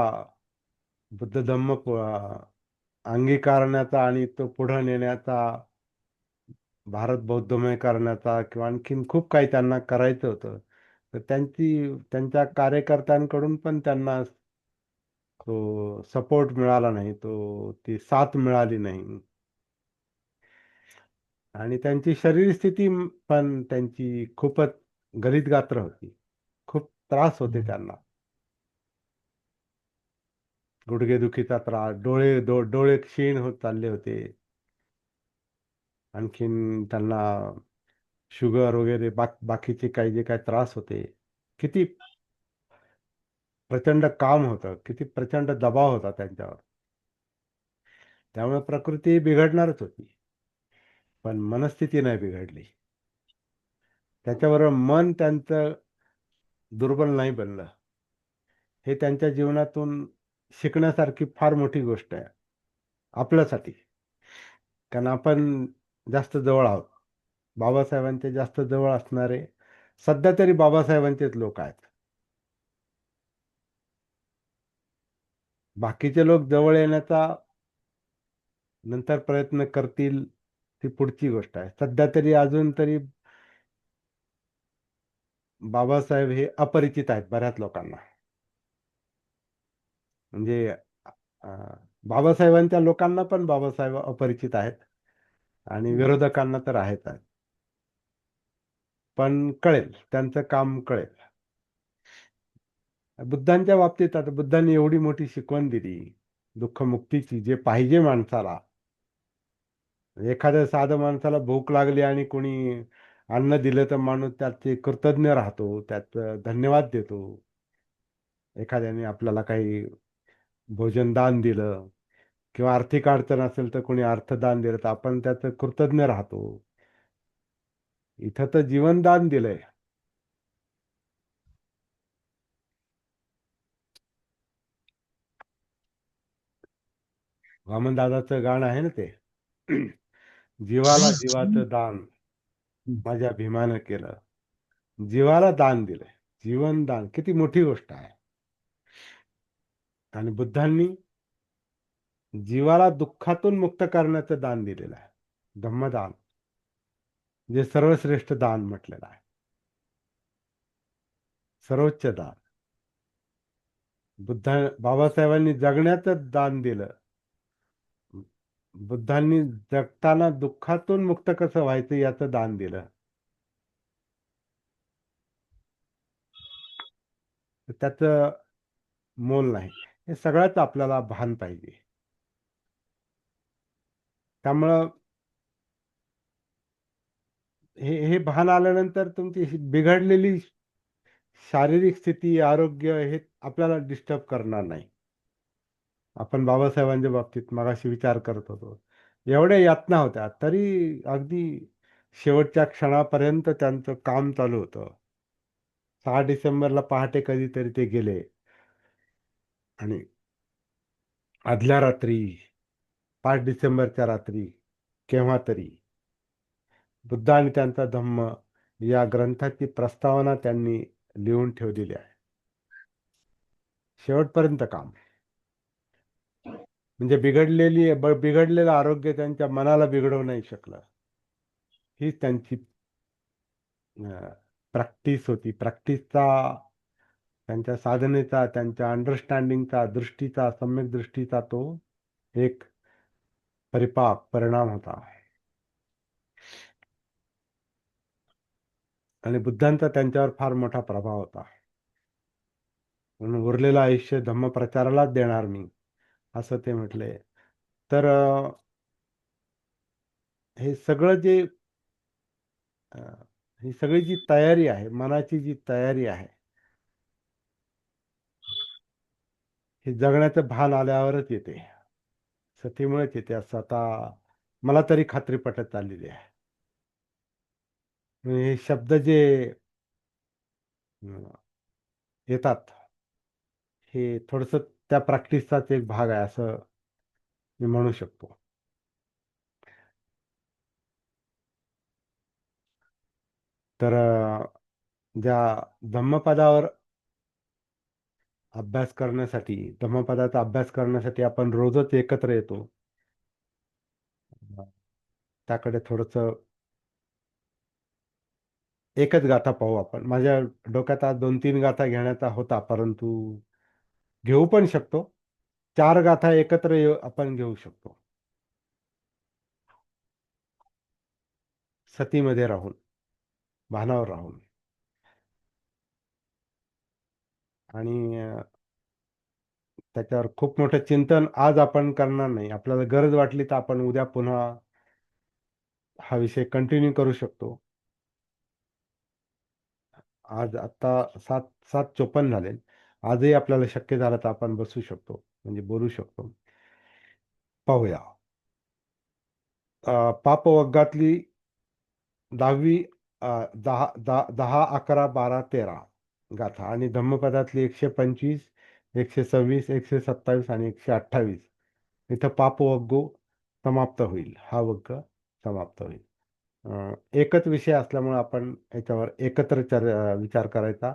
[SPEAKER 1] बुद्ध धम्म अंगीकारण्याचा आणि तो पुढे नेण्याचा, भारत बौद्धमय करण्याचा, किंवा आणखीन खूप काही त्यांना करायचं होतं, तर त्यांच्या कार्यकर्त्यांकडून पण त्यांना तो सपोर्ट मिळाला नाही, ती साथ मिळाली नाही. आणि त्यांची शरीर स्थिती पण त्यांची खूपच गलित गात्र होती. खूप त्रास होते त्यांना. गुडघेदुखीचा त्रास, डोळे क्षीण होत चालले होते. आणखीन त्यांना शुगर वगैरे बाकीचे काही जे काही त्रास होते. किती प्रचंड काम होतं, किती प्रचंड दबाव होता त्यांच्यावर. त्यामुळे प्रकृती बिघडणारच होती, पण मनस्थिती नाही बिघडली. त्याच्याबरोबर मन त्यांचं दुर्बल नाही बनलं. हे त्यांच्या जीवनातून शिकण्यासारखी फार मोठी गोष्ट आहे आपल्यासाठी. कारण आपण जास्त जवळ आहोत. बाबासाहेबांचे जास्त जवळ असणारे सध्या तरी बाबासाहेबांचेच लोक आहेत. बाकीचे लोक जवळ येण्याचा नंतर प्रयत्न करतील, ती पुढची गोष्ट आहे. सध्या तरी अजून तरी बाबासाहेब हे अपरिचित आहेत बऱ्याच लोकांना. म्हणजे बाबासाहेबांच्या लोकांना पण बाबासाहेब अपरिचित आहेत आणि विरोधकांना तर आहेत. पण कळेल, त्यांचं काम कळेल. बुद्धांच्या बाबतीत आता बुद्धांनी एवढी मोठी शिकवण दिली दुःखमुक्तीची, जे पाहिजे माणसाला. एखाद्या साधं माणसाला भूक लागली आणि कोणी अन्न दिलं तर माणूस त्याचे कृतज्ञ राहतो, त्यात धन्यवाद देतो. एखाद्याने आपल्याला काही भोजन दान दिलं किंवा आर्थिक अडचण असेल तर कोणी अर्थदान दिलं तर आपण त्याचं कृतज्ञ राहतो. इथं तर जीवनदान दिलंय. वामनदादाचं गाणं आहे ना ते, जीवाला जीवाचं दान माझ्या भीमानं केलं. जीवाला दान दिलंय, जीवन दान किती मोठी गोष्ट आहे. आणि बुद्धांनी जीवाला दुःखातून मुक्त करण्याचं दान दिलेलं आहे, धम्मदान. जे सर्वश्रेष्ठ दान म्हटलेलं आहे. सर्वोच्च दान. बाबासाहेबांनी जगण्याचं दान दिलं. बुद्धांनी जगताना दुःखातून मुक्त कसं व्हायचं याचं दान दिलं. तर त्याचं मोल नाही. हे सगळ्याच आपल्याला भान पाहिजे. त्यामुळं हे भान आल्यानंतर तुमची बिघडलेली शारीरिक स्थिती, आरोग्य हे आपल्याला डिस्टर्ब करणार नाही. आपण बाबासाहेबांच्या बाबतीत मगाशी विचार करत होतो. एवढ्या यातना होत्या, तरी अगदी शेवटच्या क्षणापर्यंत त्यांचं काम चालू होतं. 6 डिसेंबरला पहाटे कधीतरी ते गेले आणि आदल्या रात्री 5 डिसेंबरच्या रात्री केव्हा तरी बुद्ध आणि त्यांचा धम्म या ग्रंथाची प्रस्तावना त्यांनी लिहून ठेवलेली आहे. शेवटपर्यंत काम. म्हणजे बिघडलेलं आरोग्य त्यांच्या मनाला बिघडवू नाही शकलं. ही त्यांची प्रॅक्टिस होती. प्रॅक्टिसचा, त्यांच्या साधनेचा, त्यांच्या अंडरस्टँडिंगचा, दृष्टीचा, सम्यक दृष्टीचा तो एक परिणाम होता. आणि बुद्धांचा त्यांच्यावर फार मोठा प्रभाव होता. म्हणून उरलेलं आयुष्य धम्मप्रचारालाच देणार मी, असं ते म्हटले. तर हे सगळं जे ही सगळी जी तयारी आहे, मनाची जी तयारी आहे, हे जगण्याचं भान आल्यावरच येते. सतीमुळेच येते असं आता मला तरी खात्री पटत चाललेली आहे. म्हणजे हे शब्द जे अं, येतात, हे थोडस त्या प्रॅक्टिसचाच एक भाग आहे असं मी म्हणू शकतो. तर ज्या धम्मपदावर अभ्यास करण्यासाठी, धम्मपदाचा अभ्यास करण्यासाठी आपण रोजच एकत्र येतो. त्याकडे थोडस एकच गाथा पाहू आपण. माझ्या डोक्यात आज 2-3 गाथा घेण्याचा होता, परंतु घेऊ पण शकतो. 4 गाथा एकत्र आपण घेऊ शकतो. सतीमध्ये राहून, भानावर राहून. आणि त्याच्यावर खूप मोठं चिंतन आज आपण करणार नाही. आपल्याला गरज वाटली तर आपण उद्या पुन्हा हा विषय कंटिन्यू करू शकतो. आज आता 7:54 झाले. आजही आपल्याला शक्य झालं तर आपण बसू शकतो, म्हणजे बोलू शकतो. पाहूया. पापवग्गातली 10वी, 10, 11, 12, 13 गाथा आणि धम्मपदातली 125, 126, 127 आणि 128. इथं पापवग्गू समाप्त होईल. हा वग्ग समाप्त होईल. एकच विषय असल्यामुळे आपण याच्यावर एकत्र विचार करायचा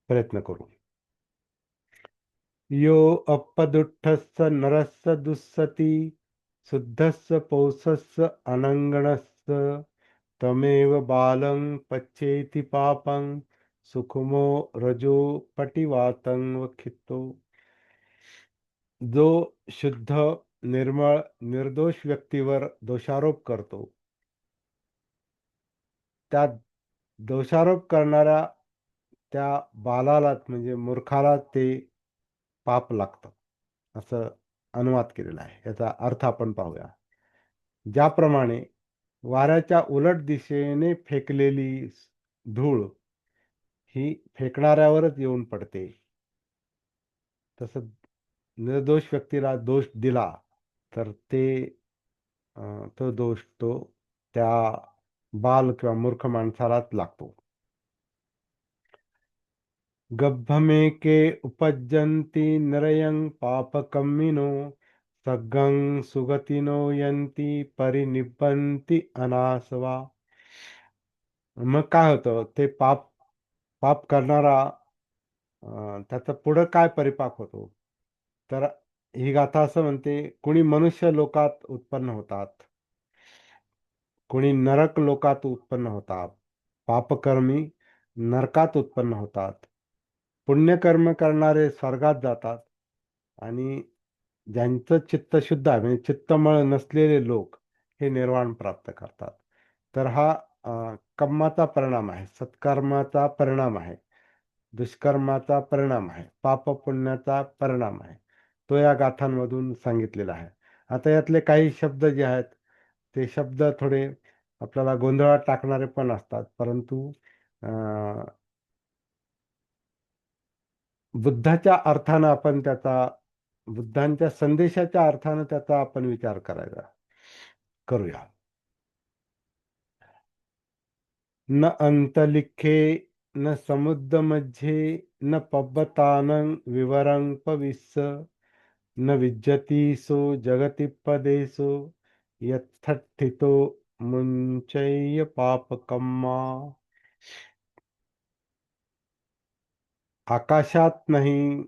[SPEAKER 1] प्रयत्न करू. यो अपदुष्टस्य नरस्य दुःसती शुद्धस्य पौंसस्य अनङ्गणस्य तमेव बालं पच्येति पापं सुखमो रजो पटिवातं वखितो. जो शुद्ध, निर्मळ, निर्दोष व्यक्तीवर दोषारोप करतो, त्या दोषारोप करणाऱ्या त्या बालालाच, म्हणजे मूर्खाला ते पाप लागतं, असं अनुवाद केलेला आहे. याचा अर्थ आपण पाहूया. ज्याप्रमाणे वाऱ्याच्या उलट दिशेने फेकलेली धूळ ही फेकणाऱ्यावरच येऊन पडते, तसं निर्दोष व्यक्तीला दोष दिला तर तो दोष त्या बाल किंवा मूर्ख माणसालाच लागतो. गब्भमेके उपज्जन्ति निरयं पापकम्मिनो सग्गं सुगतिनो यन्ति परिनिब्बन्ति अनासवा. मग काय होतं, ते पाप पाप करणारा त्याचा पुढं काय परिपाक होतो. तर ही गाथा असं म्हणते, कुणी मनुष्य लोकात उत्पन्न होतात, कोणी नरक लोकात उत्पन्न होतात, पापकर्मी नरकात उत्पन्न होतात, पुण्यकर्म करणारे स्वर्गात जातात आणि ज्यांचं चित्त शुद्ध आहे म्हणजे चित्तमळ नसलेले लोक हे निर्वाण प्राप्त करतात. तर हा कर्माचा परिणाम आहे, सत्कर्माचा परिणाम आहे, दुष्कर्माचा परिणाम आहे, पाप पुण्याचा परिणाम आहे. तो या गाथांमधून सांगितलेला आहे. आता यातले काही शब्द जे आहेत ते शब्द थोडे आपल्याला गोंधळात टाकणारे पण असतात, परंतु बुद्धाच्या अर्थानं आपण त्याचा बुद्धांच्या संदेशाच्या अर्थानं त्याचा आपण विचार करायचा करूया. न अंतलिखे न समुद्रमध्ये न पब्बतानं विवरं पविस्स न विज्जति सो जगति पदेषु यत्थट्ठितो मुंचय्य पापकम्मा. आकाशात नाही,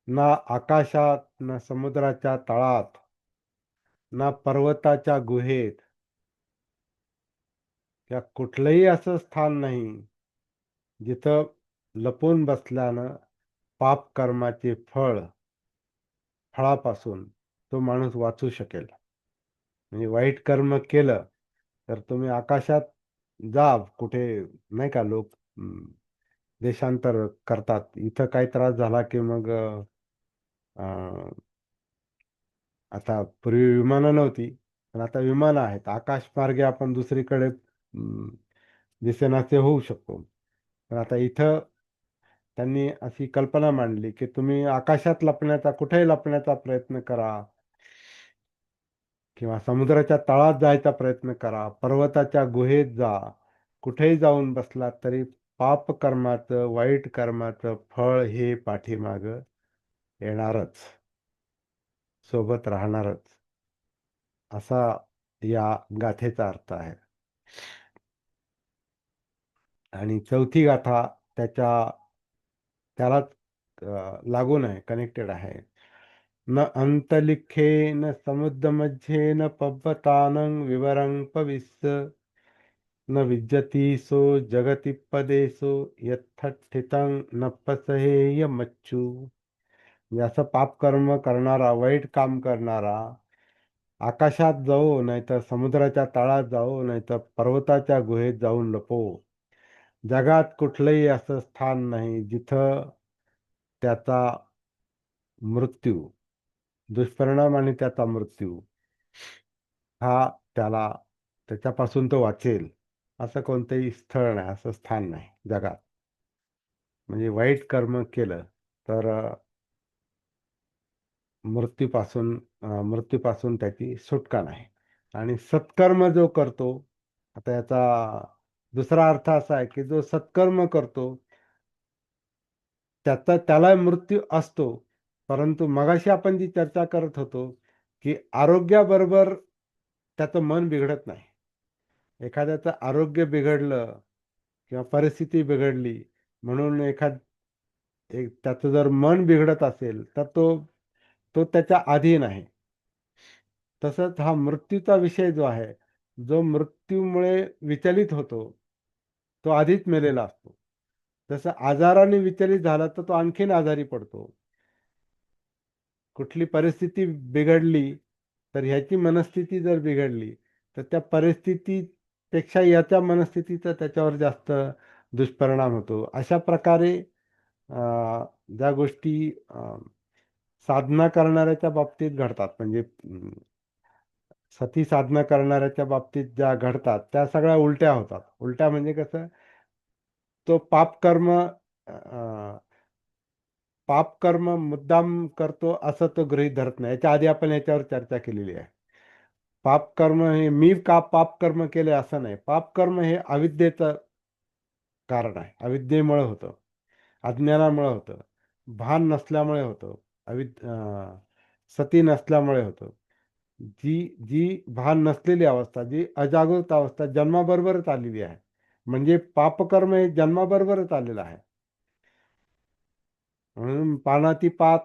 [SPEAKER 1] ना आकाशात, ना समुद्राच्या तळात, ना पर्वताच्या गुहेत, त्या कुठलंही असं स्थान नाही जिथं लपून बसल्यानं पाप कर्माचे फळापासून तो माणूस वाचू शकेल. म्हणजे वाईट कर्म केलं तर तुम्ही आकाशात जा, कुठे नाही का लोक देशांतर करतात, इथं काही त्रास झाला की मग आता पूर्वी विमानं नव्हती, पण आता विमानं आहेत, आकाशमार्गे आपण दुसरीकडे दिसेनासे होऊ शकतो. पण आता इथं त्यांनी अशी कल्पना मांडली की तुम्ही आकाशात लपण्याचा, कुठेही लपण्याचा प्रयत्न करा किंवा समुद्राच्या तळात जायचा प्रयत्न करा, पर्वताच्या गुहेत जा, कुठेही जाऊन बसलात तरी पाप कर्माचं, वाईट कर्माचं फळ हे पाठीमाग येणारच, सोबत राहणारच, असा या गाथेचा अर्थ आहे. आणि चौथी गाथा त्यालाच लागून आहे, कनेक्टेड आहे. न अंतलिखे न समुद्रमध्ये न पब्बतानं विवरं पविस्स न विज्जति सो जगति पदेषु यत्थट्ठितं न पसहेय मच्चू. म्हणजे असं पापकर्म करणारा, वाईट काम करणारा आकाशात जाओ, नाहीतर समुद्राच्या तळात जाओ, नाहीतर पर्वताच्या गुहेत जाऊन लपो. जगात कुठलंही असं स्थान नाही जिथं त्याचा मृत्यू, दुष्परिणाम आणि त्याचा मृत्यू हा त्याच्यापासून तो वाचेल असं कोणतंही स्थळ नाही, असं स्थान नाही जगात. म्हणजे वाईट कर्म केलं तर मृत्यूपासून त्याची सुटका नाही. आणि सत्कर्म जो करतो, आता याचा दुसरा अर्थ असा आहे की जो सत्कर्म करतो त्याला मृत्यू असतो, परंतु मगाशी आपण जी चर्चा करत होतो की आरोग्याबरोबर त्याचं मन बिघडत नाही. एखाद्याचं आरोग्य बिघडलं किंवा परिस्थिती बिघडली म्हणून त्याचं जर मन बिघडत असेल तर तो त्याच्या अधीन आहे. तसंच हा मृत्यूचा विषय जो आहे, जो मृत्यूमुळे विचलित होतो तो आधीच मेलेला असतो. तसं आजाराने विचलित झाला तर तो आणखीन आजारी पडतो. कुठली परिस्थिती बिघडली तर ह्याची मनस्थिती जर बिघडली तर त्या परिस्थितीपेक्षा याच्या मनस्थितीचा त्याच्यावर जास्त दुष्परिणाम होतो. अशा प्रकारे ज्या गोष्टी साधना करणाऱ्याच्या बाबतीत घडतात, म्हणजे सती साधना करणाऱ्याच्या बाबतीत ज्या घडतात त्या सगळ्या उलट्या होतात. उलट्या म्हणजे कसं, तो पापकर्म मुद्दाम करतो असं तो गृहीत धरत नाही. याच्या आधी आपण याच्यावर चर्चा केलेली आहे. पापकर्म हे मी का पापकर्म केले असं नाही. पापकर्म हे अविद्येचं कारण आहे. अविद्येमुळे होतं, अज्ञानामुळे होतं, भान नसल्यामुळे होतं, सती नसल्यामुळे होतं. जी जी भान नसलेली अवस्था, जी अजागृत अवस्था जन्माबरोबरच आलेली आहे. म्हणजे पापकर्म हे जन्माबरोबरच आलेलं आहे. म्हणून पानातिपात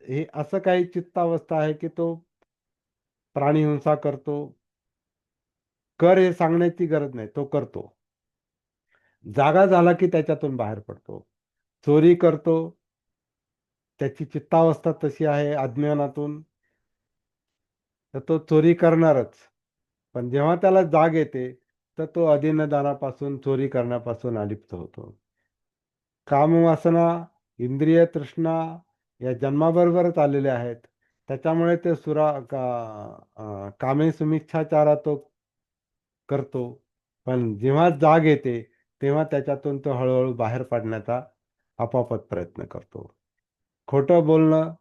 [SPEAKER 1] हे असं काही चित्तावस्था आहे की तो प्राणीहिंसा करतो, कर हे सांगण्याची गरज नाही, तो करतो. जागा झाला की त्याच्यातून बाहेर पडतो. चोरी करतो, त्याची चित्तावस्था तशी आहे अज्ञानातून, तर तो चोरी करणारच. पण जेव्हा त्याला जाग येते, तर तो अधीनदानापासून, चोरी करण्यापासून अलिप्त होतो. कामवासना, इंद्रिय तृष्णा या जन्माबरोबरच आलेल्या आहेत. त्याच्यामुळे ते कामे सुमिच्छाचारा तो करतो. पण जेव्हा जाग येते, तेव्हा त्याच्यातून तो हळूहळू बाहेर पडण्याचा आपोआपच प्रयत्न करतो. खोटं बोलणं,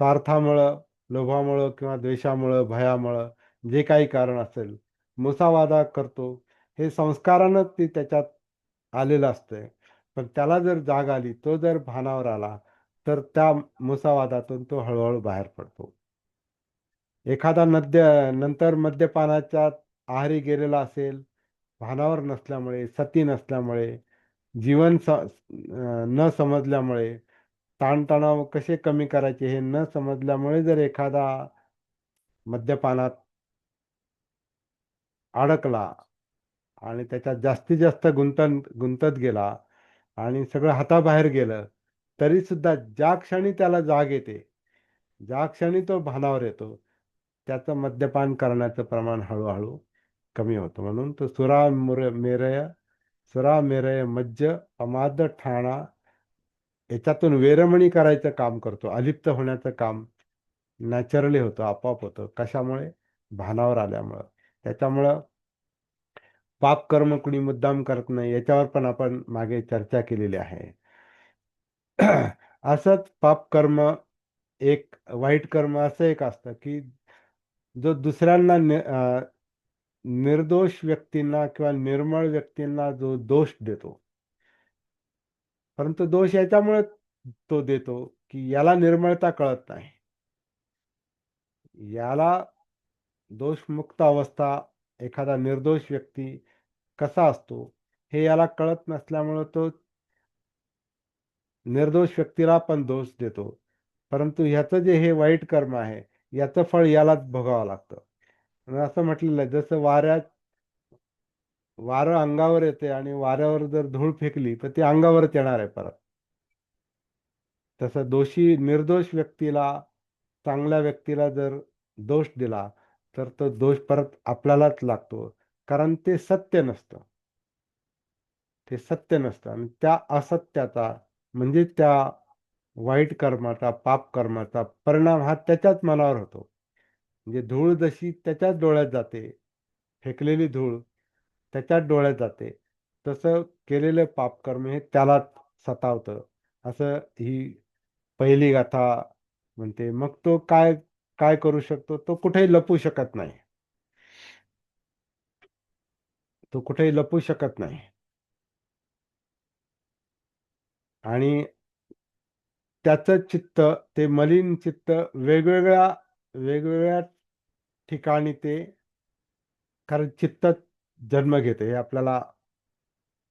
[SPEAKER 1] स्वार्थामुळं, लोभामुळं किंवा द्वेषामुळं, भयामुळं, जे काही कारण असेल, मुसावादा करतो. हे संस्कारानं ते त्याच्यात आलेलं असतंय. पण त्याला जर जाग आली, तो जर भानावर आला, तर त्या मुसावादातून तो हळूहळू बाहेर पडतो. एखादा नंतर मद्यपानाच्या आहारी गेलेला असेल, भानावर नसल्यामुळे, सती नसल्यामुळे, न समजल्यामुळे, ताणतणाव कसे कमी करायचे हे न समजल्यामुळे जर एखादा मद्यपानात अडकला आणि त्याच्यात जास्तीत जास्त गुंतत गेला आणि सगळं हाताबाहेर गेलं, तरी सुद्धा ज्या क्षणी त्याला जाग येते, ज्या क्षणी तो भानावर येतो, त्याचं मद्यपान करण्याचं प्रमाण हळूहळू कमी होतं. म्हणून तो सुरा मेरय मज्ज अमाद ठाणा याच्यातून वेरमणी करायचं काम करतो. अलिप्त होण्याचं काम नॅचरली होतं, आपोआप होतं. कशामुळे? भानावर आल्यामुळं. त्याच्यामुळं पाप कर्म कुणी मुद्दाम करत नाही, याच्यावर पण आपण मागे चर्चा केलेली आहे. असंच पाप कर्म, एक वाईट कर्म असं एक असतं की जो दुसऱ्यांना निर्दोष व्यक्तींना किंवा निर्मळ व्यक्तींना जो दोष देतो, परंतु दोष याच्यामुळे तो देतो की याला निर्मळता कळत नाही. याला दोषमुक्त अवस्था, एखादा निर्दोष व्यक्ती कसा असतो हे याला कळत नसल्यामुळं तो निर्दोष व्यक्तीला पण दोष देतो. परंतु ह्याचं जे हे वाईट कर्म आहे, याचं फळ यालाच भोगावं लागतं. आणि असं म्हटलेलं आहे, जसं वारं अंगावर येते आणि वाऱ्यावर जर धूळ फेकली तर ती अंगावरच येणार आहे परत. तसं निर्दोष व्यक्तीला, चांगल्या व्यक्तीला जर दोष दिला, तर तो दोष परत आपल्यालाच लागतो. कारण ते सत्य नसतं. ते सत्य नसतं आणि त्या असत्याचा, म्हणजे त्या वाईट कर्माचा, पाप कर्माचा परिणाम हा त्याच्याच मनावर होतो. म्हणजे धूळ जशी त्याच्याच डोळ्यात जाते, फेकलेली धूळ त्याच्याच डोळ्यात जाते, तसं केलेलं पापकर्म हे त्यालाच सतावतं, असं ही पहिली गाथा म्हणते. मग तो काय काय करू शकतो? तो कुठेही लपू शकत नाही. तो कुठेही लपू शकत नाही. आणि त्याचं चित्त, ते मलिन चित्त वेगवेगळ्या वेगवेगळ्या ठिकाणी ते, कारण चित्त जन्म घेते हे आपल्याला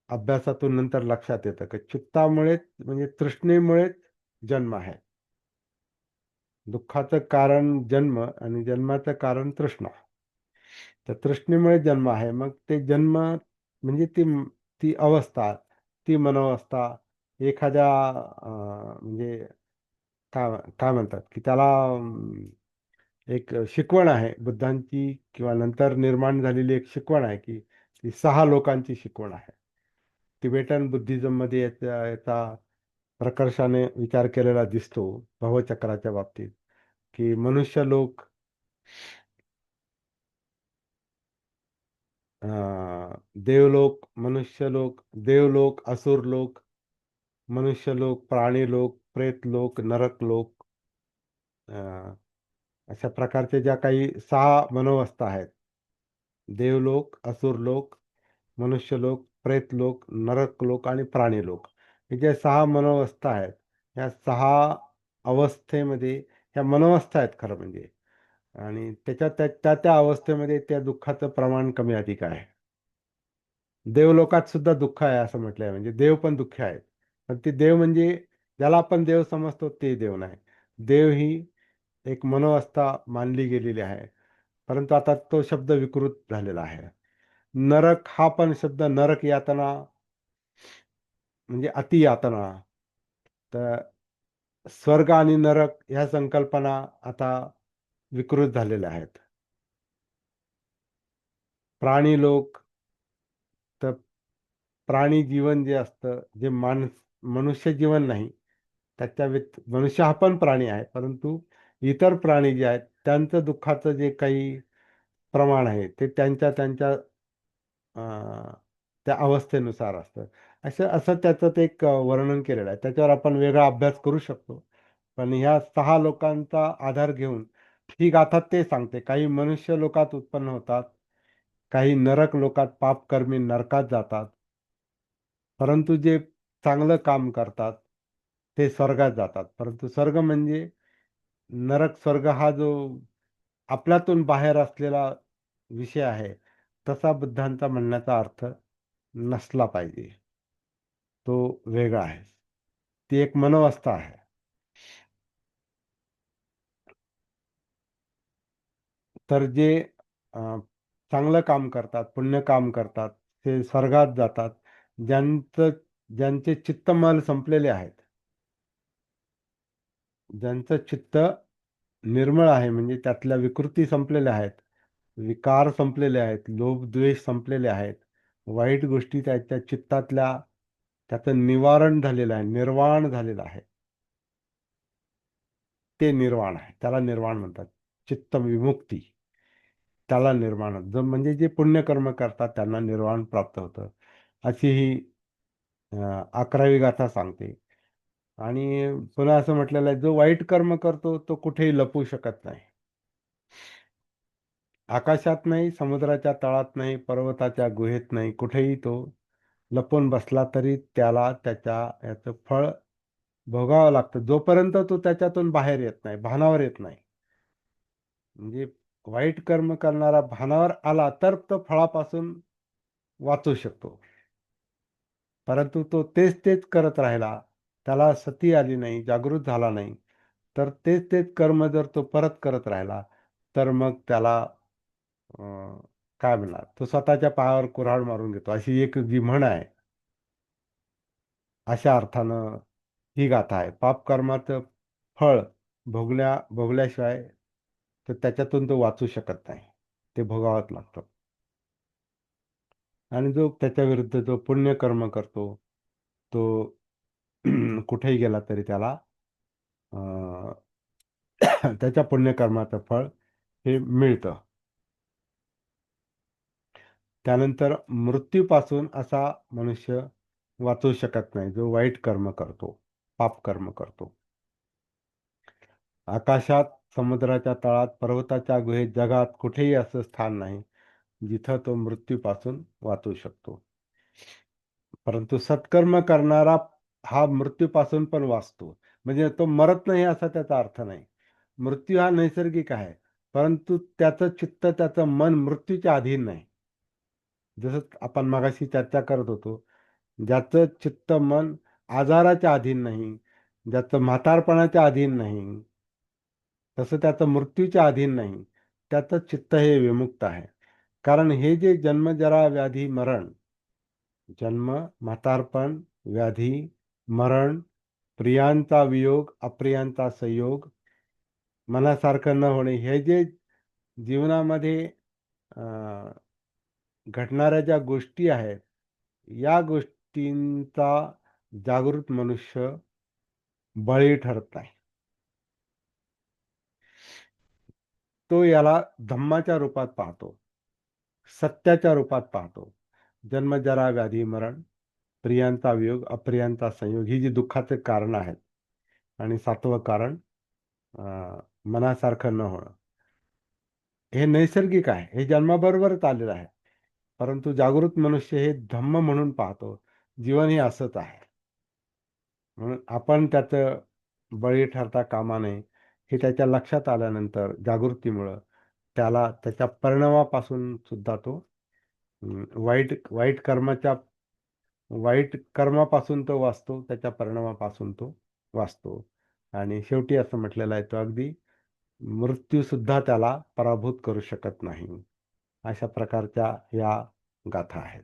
[SPEAKER 1] अभ्यासातून नंतर लक्षात येतं की चित्तामुळेच, म्हणजे तृष्णेमुळेच जन्म आहे. दुःखाचं कारण जन्म आणि जन्माचं कारण तृष्णा. तर तृष्णेमुळे जन्म आहे. मग ते जन्म म्हणजे ती ती अवस्था, ती मनोवस्था एखाद्या म्हणजे काय काय म्हणतात की त्याला एक शिकवण आहे बुद्धांची, किंवा नंतर निर्माण झालेली एक शिकवण आहे की ती 6 लोकांची शिकवण आहे. तिबेटन बुद्धिझम मध्ये याचा याचा प्रकर्षाने विचार केलेला दिसतो भवचक्राच्या बाबतीत, की मनुष्य लोक, देवलोक, असुरलोक, मनुष्यलोक, प्राणीलोक, प्रेतलोक, नरकलोक, अं, अशा प्रकारचे ज्या काही 6 मनोवस्था आहेत, देवलोक, असुरलोक, मनुष्यलोक, प्रेतलोक, नरकलोक आणि प्राणीलोक, हे जे 6 मनोवस्था आहेत, ह्या 6 अवस्थेमध्ये, ह्या मनोवस्था आहेत खरं म्हणजे. आणि त्या अवस्थेमध्ये त्या दुःखाचं प्रमाण कमी अधिक आहे. देवलोकात सुद्धा दुःख आहे असं म्हटलंय, म्हणजे देव पण दुःखी आहेत. पण ते देव म्हणजे ज्याला आपण देव समजतो ते देव नाही. देव ही एक मनोअवस्था मानली गेलेली आहे. परंतु आता तो शब्द विकृत झालेला आहे. नरक हा पण शब्द, नरक यातना म्हणजे अति यातना. तर स्वर्ग आणि नरक ह्या संकल्पना आता विकृत झालेल्या आहेत. प्राणी लोक, तर प्राणी जीवन जे असतं, जे मनुष्य जीवन नाही, मनुष्य हा पण प्राणी आहे, परंतु इतर प्राणी जे आहेत त्यांचं दुःखाचं जे काही प्रमाण आहे ते त्यांच्या त्यांच्या त्या अवस्थेनुसार असतं. असं असं त्याचं ते एक वर्णन केलेलं आहे. त्याच्यावर आपण वेगळा अभ्यास करू शकतो. पण ह्या 6 लोकांचा आधार घेऊन ही गाथा ते सांगते. काही मनुष्य लोकात उत्पन्न होतात, काही नरक लोकात पापकर्मी नरकात जातात, परंतु जे चांगलं काम करतात ते स्वर्गात जातात. परंतु स्वर्ग म्हणजे नरक स्वर्ग हा जो आपल्यातून बाहेर असलेला विषय आहे, तसा बुद्धांचा म्हणण्याचा अर्थ नसला पाहिजे. तो वेगळा आहे. ती एक मनोवस्था आहे. तर जे अ, चांगलं काम करतात, पुण्य काम करतात, ते स्वर्गात जातात. ज्यांचं ज्यांचे चित्तमल संपलेले आहेत, ज्यांचं चित्त निर्मळ आहे, म्हणजे त्यातल्या विकृती संपलेल्या आहेत, विकार संपलेले आहेत, लोभ द्वेष संपलेले आहेत, वाईट गोष्टी त्याच्या चित्तातल्या त्याचं निवारण झालेलं आहे, निर्वाण झालेलं आहे. ते निर्वाण आहे, त्याला निर्वाण म्हणतात. चित्त विमुक्ती, त्याला निर्वाण. म्हणजे जे पुण्यकर्म करतात त्यांना निर्वाण प्राप्त होतं, अशी ही 11वी गाथा सांगते. आणि पुन्हा असं म्हटलेलं आहे, जो वाईट कर्म करतो तो कुठेही लपू शकत नाही. आकाशात नाही, समुद्राच्या तळात नाही, पर्वताच्या गुहेत नाही, कुठेही तो लपून बसला तरी त्याला त्याच्या याचं फळ भोगावं लागतं, जोपर्यंत तो त्याच्यातून बाहेर येत नाही, भानावर येत नाही. म्हणजे वाईट कर्म करणारा भानावर आला तर तो फळापासून वाचू शकतो. परंतु तो तेच तेच करत राहिला, त्याला सती आली नाही, जागृत झाला नाही, तर तेच तेच कर्म जर तो परत करत राहिला, तर मग त्याला काय म्हणणार, तो स्वतःच्या पायावर कुऱ्हाड मारून घेतो, अशी एक जी म्हण आहे. अशा अर्थानं ही गाथा आहे. पाप कर्माचं फळ भोगल्याशिवाय तर त्याच्यातून तो वाचू शकत नाही, ते भोगावंच लागतं. आणि जो त्याच्या विरुद्ध जो पुण्यकर्म करतो, तो कुठेही गेला तरी त्याला अं, त्याच्या पुण्यकर्माचं फळ हे मिळतं. त्यानंतर मृत्यूपासून असा मनुष्य वाचू शकत नाही जो वाईट कर्म करतो, पाप कर्म करतो. आकाशात, समुद्राच्या तळात, पर्वताच्या गुहेत, जगात कुठेही असं स्थान नाही जिथं तो मृत्यूपासून वाचू शकतो. परंतु सत्कर्म करणारा हा मृत्यूपासून पण वाचतो. म्हणजे तो मरत नाही असा त्याचा अर्थ नाही. मृत्यू हा नैसर्गिक आहे, परंतु त्याचं चित्त, त्याचं मन मृत्यूच्या अधीन नाही. जसं आपण मगाशी चर्चा करत होतो, ज्याचं चित्त मन आजाराच्या अधीन नाही, ज्याचं म्हातारपणाच्या अधीन नाही, तसं त्याचं मृत्यूच्या अधीन नाही, त्याचं चित्त हे विमुक्त आहे. कारण हे जे जन्म, जरा, व्याधी, मरण, जन्म, म्हातारपण, व्याधी, मरण, प्रियांचा वियोग, अप्रियांचा संयोग, मनासारखं न होणे, हे जे जीवनामध्ये अं, घडणाऱ्या ज्या गोष्टी आहेत, या गोष्टींचा जागृत मनुष्य बळी ठरत नाही. तो याला धम्माच्या रूपात पाहतो, सत्याच्या रूपात पाहतो. जन्म, जरा, व्याधी, मरण, प्रियांचा वियोग, अप्रियांचा संयोग, ही जी दुःखाचे कारण आहेत. आणि 7वं कारण मनासारखं न होणं. हे नैसर्गिक आहे, हे जन्माबरोबरच आलेलं आहे. परंतु जागृत मनुष्य हे धम्म म्हणून पाहतो. जीवन हे असंच आहे. म्हणून आपण त्याचं बळी ठरता कामा नये, हे त्याच्या लक्षात आल्यानंतर जागृतीमुळं त्याला त्याच्या परिणामापासून सुद्धा तो वाईट वाईट कर्माच्या वाईट कर्मापासून तो वाचतो, त्याच्या परिणामापासून तो वाचतो. आणि शेवटी असं म्हटलेलं आहे, तो अगदी मृत्यू सुद्धा त्याला पराभूत करू शकत नाही. अशा प्रकारच्या या गाथा आहेत.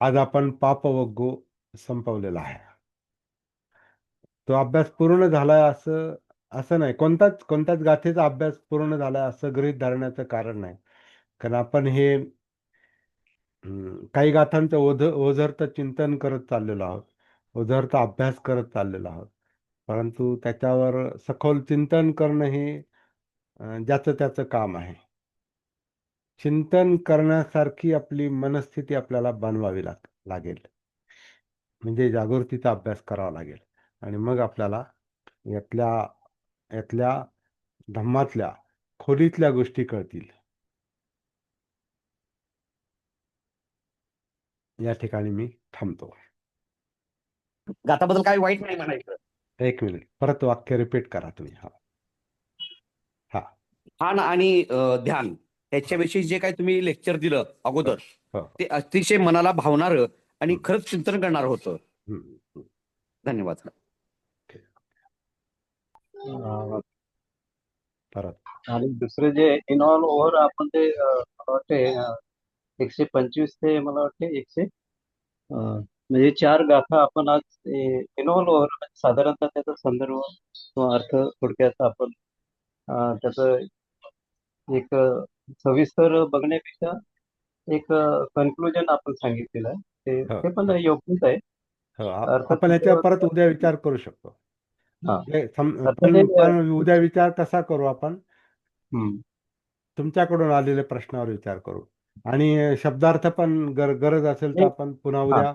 [SPEAKER 1] आज आपण पापवग्गू संपवलेला आहे. तो अभ्यास पूर्ण झालाय असं असं नाही. कोणत्याच गाथेचा अभ्यास पूर्ण झालाय असं गृहीत धरण्याचं कारण नाही. कारण आपण हे काही गाथांचं ओझरतं चिंतन करत चाललेलो आहोत. ओझरता अभ्यास करत चाललेलो आहोत. परंतु त्याच्यावर सखोल चिंतन करणं हे ज्याचं त्याचं काम आहे. चिंतन करण्यासारखी आपली मनस्थिती आपल्याला बनवावी लागेल. म्हणजे जागृतीचा अभ्यास करावा लागेल आणि मग आपल्याला यातल्या यातल्या धम्मातल्या खोलीतल्या गोष्टी कळतील. या ठिकाणी मी थांबतो.
[SPEAKER 2] गाताबद्दल काही वाईट नाही म्हणायचं.
[SPEAKER 1] 1 मिनिट परत वाक्य रिपीट करा तुम्ही. हा हा
[SPEAKER 2] ध्यान आणि ध्यान ह्याच्याविषयी जे काही तुम्ही लेक्चर दिलं
[SPEAKER 1] हो
[SPEAKER 2] अगोदर,
[SPEAKER 1] हो
[SPEAKER 2] ते अतिशय मनाला भावणारं आणि
[SPEAKER 1] हम्म,
[SPEAKER 2] खरंच चिंतन करणार होतं.
[SPEAKER 1] हम्म, हम्म.
[SPEAKER 2] धन्यवाद.
[SPEAKER 1] परत
[SPEAKER 3] आणि दुसरे जे इन ऑल ओव्हर आपण ते मला वाटते 125 ते मला वाटते 100 म्हणजे 4 गाथा आपण आज इन ऑल ओव्हर साधारणतः त्याचा संदर्भ किंवा अर्थ थोडक्यात आपण त्याचं एक सविस्तर बघण्यापेक्षा एक कन्क्लुजन आपण सांगितलेलं आहे.
[SPEAKER 1] हो
[SPEAKER 3] ते पण
[SPEAKER 1] हो
[SPEAKER 3] योग्यच आहे.
[SPEAKER 1] हो
[SPEAKER 3] अर्थ
[SPEAKER 1] आपण याच्यावर परत
[SPEAKER 3] त्याच्यावर
[SPEAKER 1] उद्या विचार करू शकतो.
[SPEAKER 3] हा आता ते
[SPEAKER 1] पण उद्या विचार कसा करू आपण?
[SPEAKER 3] हम्म.
[SPEAKER 1] तुमच्याकडून आलेल्या प्रश्नावर विचार करू आणि शब्दार्थ पण गरज असेल तर
[SPEAKER 3] एक
[SPEAKER 1] आपण पुन्हा
[SPEAKER 3] हा
[SPEAKER 1] उद्या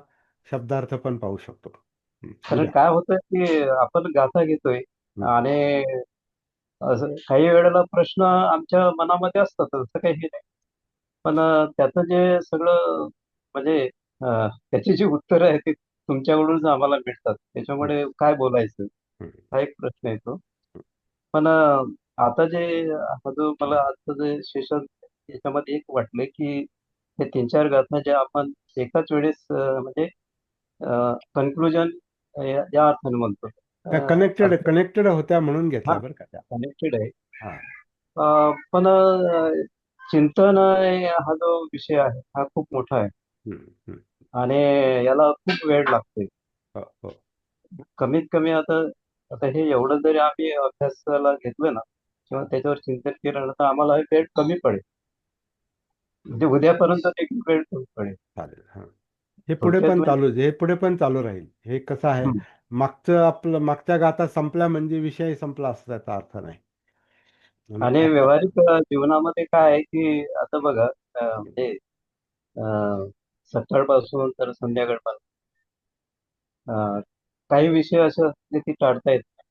[SPEAKER 1] शब्दार्थ पण पाहू शकतो.
[SPEAKER 3] कारण
[SPEAKER 1] उद्या
[SPEAKER 3] काय होतं की आपण गाथा घेतोय
[SPEAKER 1] हम्म,
[SPEAKER 3] आणि असं काही वेळेला प्रश्न आमच्या मनामध्ये असतात, तसं काही हे नाही. पण त्याचं जे सगळं म्हणजे त्याची जी उत्तरं आहेत ती तुमच्याकडूनच आम्हाला मिळतात.
[SPEAKER 1] हम्म,
[SPEAKER 3] त्याच्यामुळे काय बोलायचं
[SPEAKER 1] हम्म,
[SPEAKER 3] हा एक प्रश्न येतो. पण आता जे हा जो मला आजचं जे सेशन याच्यामध्ये एक वाटलं की हे 3-4 गाथा ज्या आपण एकाच वेळेस म्हणजे कन्क्लुजन या अर्थाने म्हणतो.
[SPEAKER 1] त्या कनेक्टेड
[SPEAKER 3] अर्थ
[SPEAKER 1] कनेक्टेड होत्या म्हणून
[SPEAKER 3] हा
[SPEAKER 1] घेतल्या बरं का त्या.
[SPEAKER 3] कनेक्टेड आहे.
[SPEAKER 1] हा
[SPEAKER 3] पण चिंतन हा जो विषय आहे हा खूप मोठा आहे
[SPEAKER 1] हम्म, हम्म.
[SPEAKER 3] आणि याला खूप वेळ लागतोय.
[SPEAKER 1] हो हो
[SPEAKER 3] कमीत कमी आता आता हे एवढं जरी आम्ही अभ्यासाला घेतलं ना किंवा त्याच्यावर चिंतन केलं ना तर आम्हाला हे वेळ कमी पडेल. म्हणजे उद्यापर्यंत ते वेळ कमी पडेल.
[SPEAKER 1] चालेल. हा हे पुढे
[SPEAKER 3] थोडक्यात
[SPEAKER 1] पण
[SPEAKER 3] म्हणजे
[SPEAKER 1] चालू हे पुढे पण चालू राहील. हे कसं आहे,
[SPEAKER 3] हं.
[SPEAKER 1] मागच्या गाथा संपल्या म्हणजे विषय संपला असं त्याचा अर्थ नाही. म्हणून
[SPEAKER 3] आणि
[SPEAKER 1] आता
[SPEAKER 3] व्यावहारिक जीवनामध्ये काय आहे की आता बघा
[SPEAKER 1] हम्म,
[SPEAKER 3] म्हणजे सकाळपासून तर संध्याकाळपर्यंत काही विषय असे असते की टाळता येत नाही.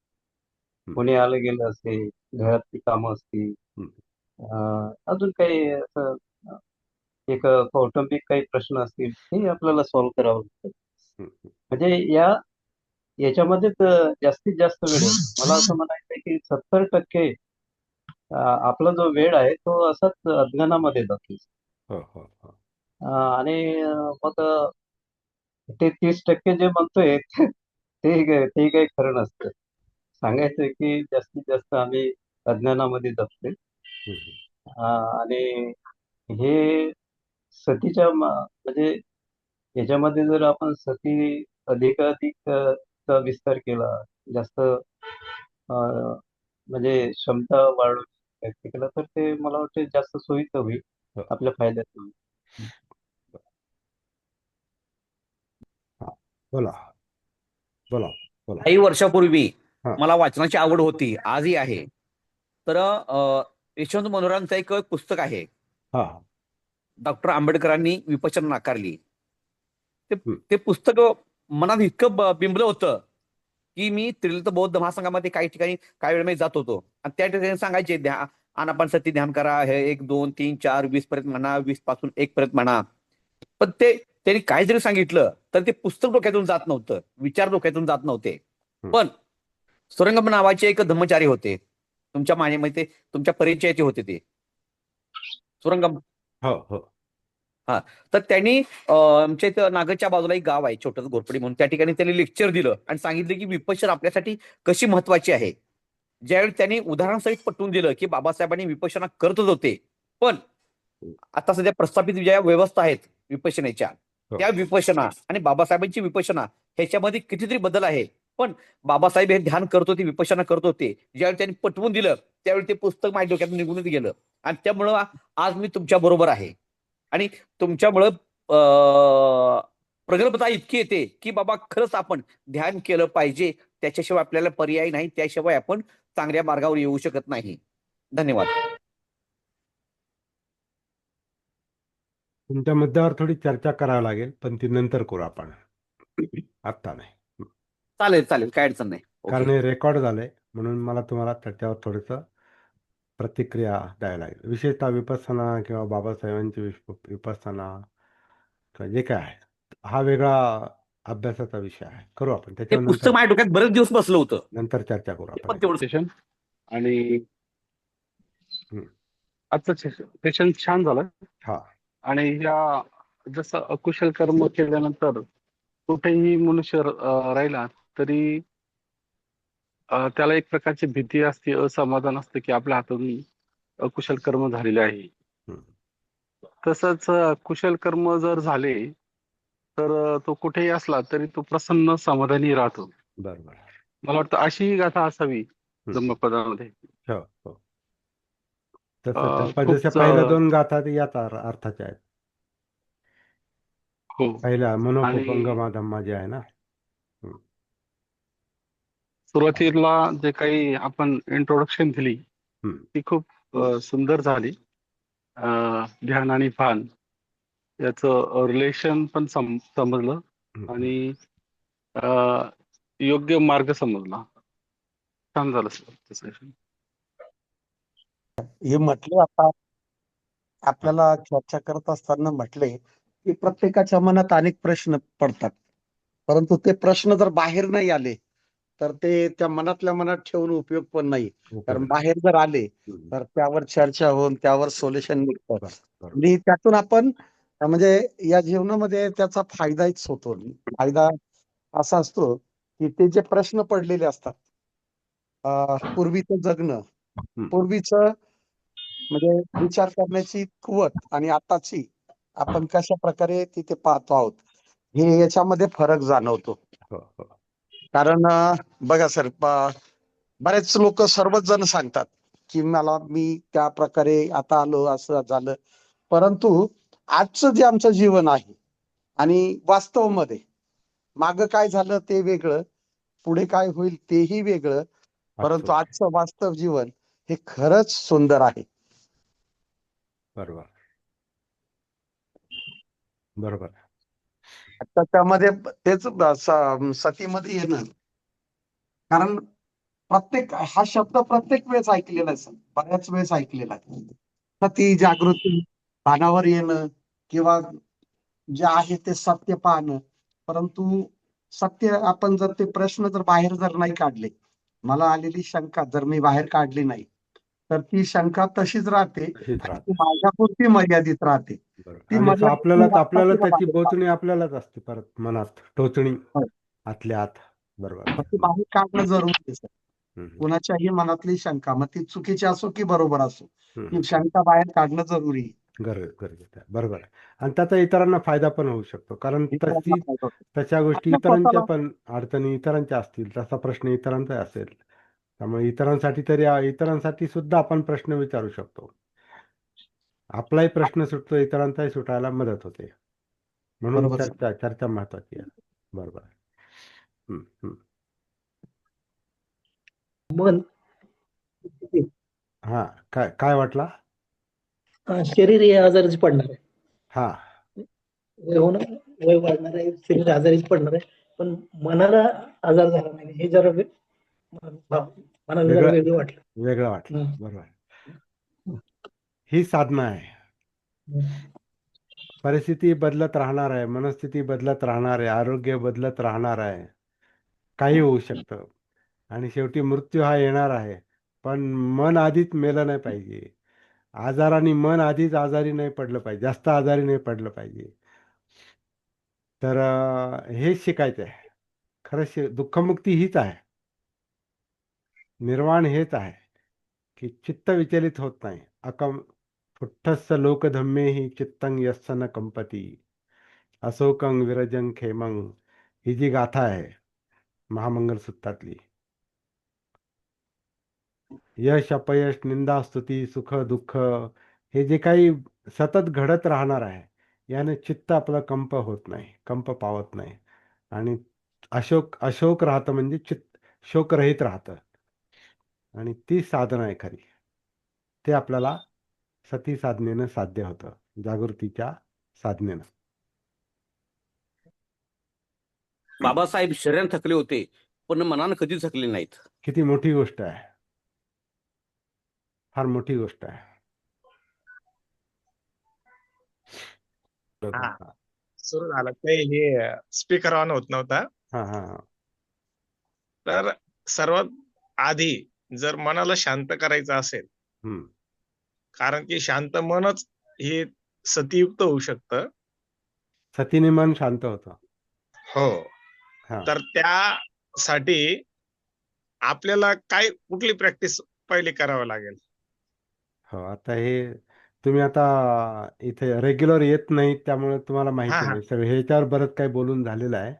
[SPEAKER 1] हम्म,
[SPEAKER 3] कोणी आलं गेलं असते, घरातली कामं असतील,
[SPEAKER 1] हम्म,
[SPEAKER 3] अजून काही असं एक कौटुंबिक काही प्रश्न असतील, ते आपल्याला सॉल्व्ह करावं लागतं.
[SPEAKER 1] हम्म.
[SPEAKER 3] म्हणजे याच्यामध्येच जास्तीत जास्त वेळ आहे. मला असं म्हणायचं आहे की 70% आपला जो वेळ आहे तो असाच अज्ञानामध्ये जातो.
[SPEAKER 1] हो हो हो
[SPEAKER 3] आणि मग ते 30% जे म्हणतोय ते काही खरं नसतं. सांगायचं की जास्तीत जास्त आम्ही अज्ञानामध्ये जगतोय.
[SPEAKER 1] हम्म,
[SPEAKER 3] आणि हे सतीच्या म्हणजे याच्यामध्ये जर आपण सती अधिकाधिक चा विस्तार केला, जास्त म्हणजे क्षमता वाढवून व्यक्त केला तर ते मला वाटतं जास्त सोयीचं होईल,
[SPEAKER 1] हो.
[SPEAKER 3] आपल्या फायद्यात होईल.
[SPEAKER 1] हा बोला बोला बोला.
[SPEAKER 2] काही वर्षापूर्वी
[SPEAKER 1] हा
[SPEAKER 2] मला वाचनाची आवड होती, आजही आहे. तर यशवंत मनोरांचं एक पुस्तक आहे,
[SPEAKER 1] हा
[SPEAKER 2] डॉक्टर आंबेडकरांनी विपश्यना नाकारली. ते
[SPEAKER 1] हम्म,
[SPEAKER 2] ते पुस्तक मनात इतकं बिंबलं होतं की मी त्रिलत बौद्ध महासंघामध्ये काही ठिकाणी काही वेळ मी जात होतो आणि त्या ठिकाणी सांगायचे आनापानसती ध्यान करा, हे 1 2 3 4 20 पर्यंत म्हणा, 20 पासून 1 पर्यंत म्हणा. पण ते त्यांनी काय जरी सांगितलं तर ते पुस्तक डोक्यातून जात नव्हतं, विचार डोक्यातून जात नव्हते.
[SPEAKER 1] हम्म.
[SPEAKER 2] पण सुरंगम नावाचे एक धम्मचारी होते, तुमच्या मानेमध्ये तुमच्या परिचयाचे होते ते सुरंगम.
[SPEAKER 1] हो हो
[SPEAKER 2] हा, तर त्यांनी आमच्या इथं नागरच्या बाजूला एक गाव आहे छोटंसं घोरपडी म्हणून, त्या ठिकाणी त्यांनी लेक्चर दिलं आणि सांगितलं की विपश्यना आपल्यासाठी कशी महत्वाची आहे. ज्यावेळी त्यांनी उदाहरणासहित पटवून दिलं की बाबासाहेबांनी विपश्यना करतच होते, पण आता सध्या प्रस्थापित ज्या व्यवस्था आहेत विपश्यनेच्या,
[SPEAKER 1] हो.
[SPEAKER 2] त्या विपश्यना आणि बाबासाहेबांची विपश्यना ह्याच्यामध्ये कितीतरी बदल आहे. पण बाबासाहेब हे ध्यान करत होते, विपश्यना करत होते, ज्यावेळी त्यांनी पटवून दिलं त्यावेळी ते पुस्तक माझ्या डोक्यातून निघूनच गेलं. आणि त्यामुळं आज मी तुमच्या बरोबर आहे. आणि तुमच्यामुळं प्रगल्भता इतकी येते की बाबा खरंच आपण ध्यान केलं पाहिजे. त्याच्याशिवाय आपल्याला पर्याय नाही, त्याशिवाय आपण चांगल्या मार्गावर येऊ शकत नाही. धन्यवाद.
[SPEAKER 1] तुमच्या मुद्द्यावर थोडी चर्चा करावी लागेल, पण ती नंतर करू आपण. आत्ता नाही.
[SPEAKER 2] चालेल चालेल, काय अडचण नाही.
[SPEAKER 1] कारण
[SPEAKER 2] ओके.
[SPEAKER 1] हे रेकॉर्ड झालंय, म्हणून मला तुम्हाला त्याच्यावर थोडंसं प्रतिक्रिया द्यावी लागेल. विशेषतः विपස්සना किंवा बाबासाहेबांची विपස්සना किंवा जे काय आहे, हा वेगळा अभ्यासाचा विषय आहे. करू आपण
[SPEAKER 2] ते
[SPEAKER 1] त्याच्यावर
[SPEAKER 2] पुस्तक
[SPEAKER 1] नंतर
[SPEAKER 2] माझ्या डोक्यात बरेच दिवस बसलं होतं.
[SPEAKER 1] नंतर चर्चा करू
[SPEAKER 2] ते
[SPEAKER 1] आपण.
[SPEAKER 2] पण तेवढं
[SPEAKER 4] सेशन आणि
[SPEAKER 1] हम्म.
[SPEAKER 4] आजचं सेशन छान झालं.
[SPEAKER 1] हा
[SPEAKER 4] आणि ह्या जसं अकुशल कर्म केल्यानंतर कुठेही मनुष्य राहिला तरी त्याला एक प्रकारची भीती असते, असमाधान असतं की आपल्या हातून अकुशल कर्म झालेले आहे.
[SPEAKER 1] हम्म.
[SPEAKER 4] तसंच कुशल कर्म जर झाले तर तो कुठेही असला तरी तो प्रसन्न समाधानी राहतो.
[SPEAKER 1] बरोबर.
[SPEAKER 4] मला वाटतं अशी ही गाथा असावी
[SPEAKER 1] हम्म.
[SPEAKER 4] धम्मपदामध्ये.
[SPEAKER 1] हो हो. तसं
[SPEAKER 4] खूप
[SPEAKER 1] जशा पहिल्या 2 गाथा ते याच अर्थाच्या आहेत.
[SPEAKER 4] हो.
[SPEAKER 1] पहिल्या
[SPEAKER 4] आणि
[SPEAKER 1] मनोपंगमा धम्मा जे आहे ना. हम्म.
[SPEAKER 4] सुरुवातीला जे काही आपण इंट्रोडक्शन दिली
[SPEAKER 1] हम्म.
[SPEAKER 4] ती खूप सुंदर झाली. ध्यान आणि भान याचं रिलेशन पण समजलं
[SPEAKER 1] हम्म.
[SPEAKER 4] आणि योग्य मार्ग समजला. छान झालं सर सेशन.
[SPEAKER 5] हे म्हटले आता आपल्याला चर्चा करत असताना म्हटले की प्रत्येकाच्या मनात अनेक प्रश्न पडतात, परंतु ते प्रश्न जर बाहेर नाही आले तर ते त्या मनातल्या मनात ठेवून उपयोग पण नाही. कारण बाहेर जर आले
[SPEAKER 1] हम्म.
[SPEAKER 5] तर त्यावर चर्चा होऊन त्यावर सोल्युशन निघतं
[SPEAKER 1] बरोबर.
[SPEAKER 5] आणि त्यातून आपण म्हणजे या जीवनामध्ये त्याचा फायदाच होतो. फायदा असा असतो की ते जे प्रश्न पडलेले असतात, पूर्वीचं जगणं, पूर्वीचं म्हणजे विचार करण्याची कुवत आणि आताची आपण कशा प्रकारे तिथे पाहतो आहोत, हे याच्यामध्ये फरक जाणवतो.
[SPEAKER 1] हो हो.
[SPEAKER 5] कारण बघा सर, बरेच लोक सर्वच जण सांगतात की मी त्या प्रकारे आता आलो, असं झालं. परंतु आजचं जे आमचं जीवन आहे आणि वास्तवमध्ये मागं काय झालं ते वेगळं, पुढे काय होईल तेही वेगळं, परंतु आजचं वास्तव जीवन हे खरंच सुंदर आहे.
[SPEAKER 1] बरोबर बरोबर.
[SPEAKER 5] आता त्यामध्ये तेच सतीमध्ये येणं, कारण प्रत्येक हा शब्द प्रत्येक वेळेस ऐकलेला आहे, बऱ्याच वेळेस ऐकलेला आहे. सती, जागृती, भानावर येणं किंवा जे आहे ते सत्य पाहणं. परंतु सत्य आपण जर ते प्रश्न जर बाहेर जर नाही काढले, मला आलेली शंका जर मी बाहेर काढली नाही तर ती शंका तशीच राहते,
[SPEAKER 1] तशीच
[SPEAKER 5] आणि
[SPEAKER 1] राहते.
[SPEAKER 5] ती माझ्यापुरती मर्यादित राहते.
[SPEAKER 1] बरोबर.
[SPEAKER 5] ती
[SPEAKER 1] आणि
[SPEAKER 5] मर्यादित
[SPEAKER 1] आपल्याला त्याची
[SPEAKER 5] बाहेर
[SPEAKER 1] बोचणी आपल्यालाच असते, परत मनात टोचणी
[SPEAKER 5] हो.
[SPEAKER 1] आतल्या आत. बरोबर.
[SPEAKER 5] मग ती बाहेर काढणं जरुरी आहे सर.
[SPEAKER 1] हम्म.
[SPEAKER 5] कुणाच्याही मनातली शंका, मग ती चुकीची असो की बरोबर असो,
[SPEAKER 1] हम्म.
[SPEAKER 5] ती शंका बाहेर काढणं जरुरी आहे.
[SPEAKER 1] गरजेचं आहे. बरोबर आहे. आणि त्याचा इतरांना फायदा पण होऊ शकतो, कारण
[SPEAKER 5] इतरांना फायदा होतो.
[SPEAKER 1] तशा गोष्टी
[SPEAKER 5] आपल्या
[SPEAKER 1] इतरांच्या
[SPEAKER 5] स्वतःला
[SPEAKER 1] पण अडचणी इतरांच्या असतील, तसा प्रश्न इतरांचा असेल, त्यामुळे इतरांसाठी सुद्धा आपण प्रश्न विचारू शकतो. आपलाही प्रश्न सुटतो, इतरांचाही सुटायला मदत होते. म्हणून
[SPEAKER 5] बरोबर सर.
[SPEAKER 1] चर्चा महत्वाची आहे. बरोबर आहे. हम्म. हम्म.
[SPEAKER 6] मन
[SPEAKER 1] हा, काय वाटला?
[SPEAKER 6] शरीर हे आजारीच पडणार आहे.
[SPEAKER 1] हा.
[SPEAKER 6] वय होणार, वय वाढणार आहे, शरीर आजारीच पडणार आहे. पण मनाला आजार झाला नाही हे जरा मनाला जरा वेगळं वाटलं.
[SPEAKER 1] वेगळं वाटलं. बरोबर. ही साधना आहे. परिस्थिती बदलत राहणार आहे, मनस्थिती बदलत राहणार आहे, आरोग्य बदलत राहणार आहे, काही होऊ शकतं आणि शेवटी मृत्यू हा येणार आहे. पण मन आधीच मेलं नाही पाहिजे. आजाराने मन आधीच आजारी नाही पडलं पाहिजे, जास्त आजारी नाही पडलं पाहिजे. तर हेच शिकायचं आहे. खरंच दुःखमुक्ती हीच आहे. निर्वाण हेच आहे की चित्त विचलित होत नाही. फुट्टस्स लोकधम्मेहि चित्तं यस्य न कंपती अशोकं विरजं खेमं, ही जी गाथा आहे महामंगल सूत्रातली, यश अपयश निंदा स्तुती सुख दुःख हे जे काही सतत घडत राहणार आहे, याने चित्त आपलं कंप होत नाही, कंप पावत नाही. आणि अशोक राहतं म्हणजे चित्त शोकरहित राहतं. आणि ती साधना आहे खरी. ते आपल्याला सती साधनेनं साध्य होतं, जागृतीच्या साधनेनं.
[SPEAKER 2] बाबासाहेब शरीराने थकले होते पण मनानं कधीच थकले नाहीत.
[SPEAKER 1] किती मोठी गोष्ट आहे, फार मोठी गोष्ट आहे.
[SPEAKER 7] हा सुरू झालं ते हे स्पीकर ऑन होत नव्हता.
[SPEAKER 1] हा हा हा
[SPEAKER 7] तर सर्वात आधी जर मनाला शांत करायचं असेल,
[SPEAKER 1] हम्म.
[SPEAKER 7] कारण की शांत मनच हे सतीयुक्त होऊ शकतं.
[SPEAKER 1] सतीने मन शांत होतं.
[SPEAKER 7] हो.
[SPEAKER 1] हा
[SPEAKER 7] तर त्यासाठी आपल्याला कुठली प्रॅक्टिस पहिली करावं लागेल?
[SPEAKER 1] हो, आता हे तुम्ही आता इथे रेग्युलर येत नाही, त्यामुळे तुम्हाला
[SPEAKER 7] हा
[SPEAKER 1] माहिती
[SPEAKER 7] हा
[SPEAKER 1] नाही सगळं. ह्याच्यावर बरंच काही बोलून झालेलं आहे.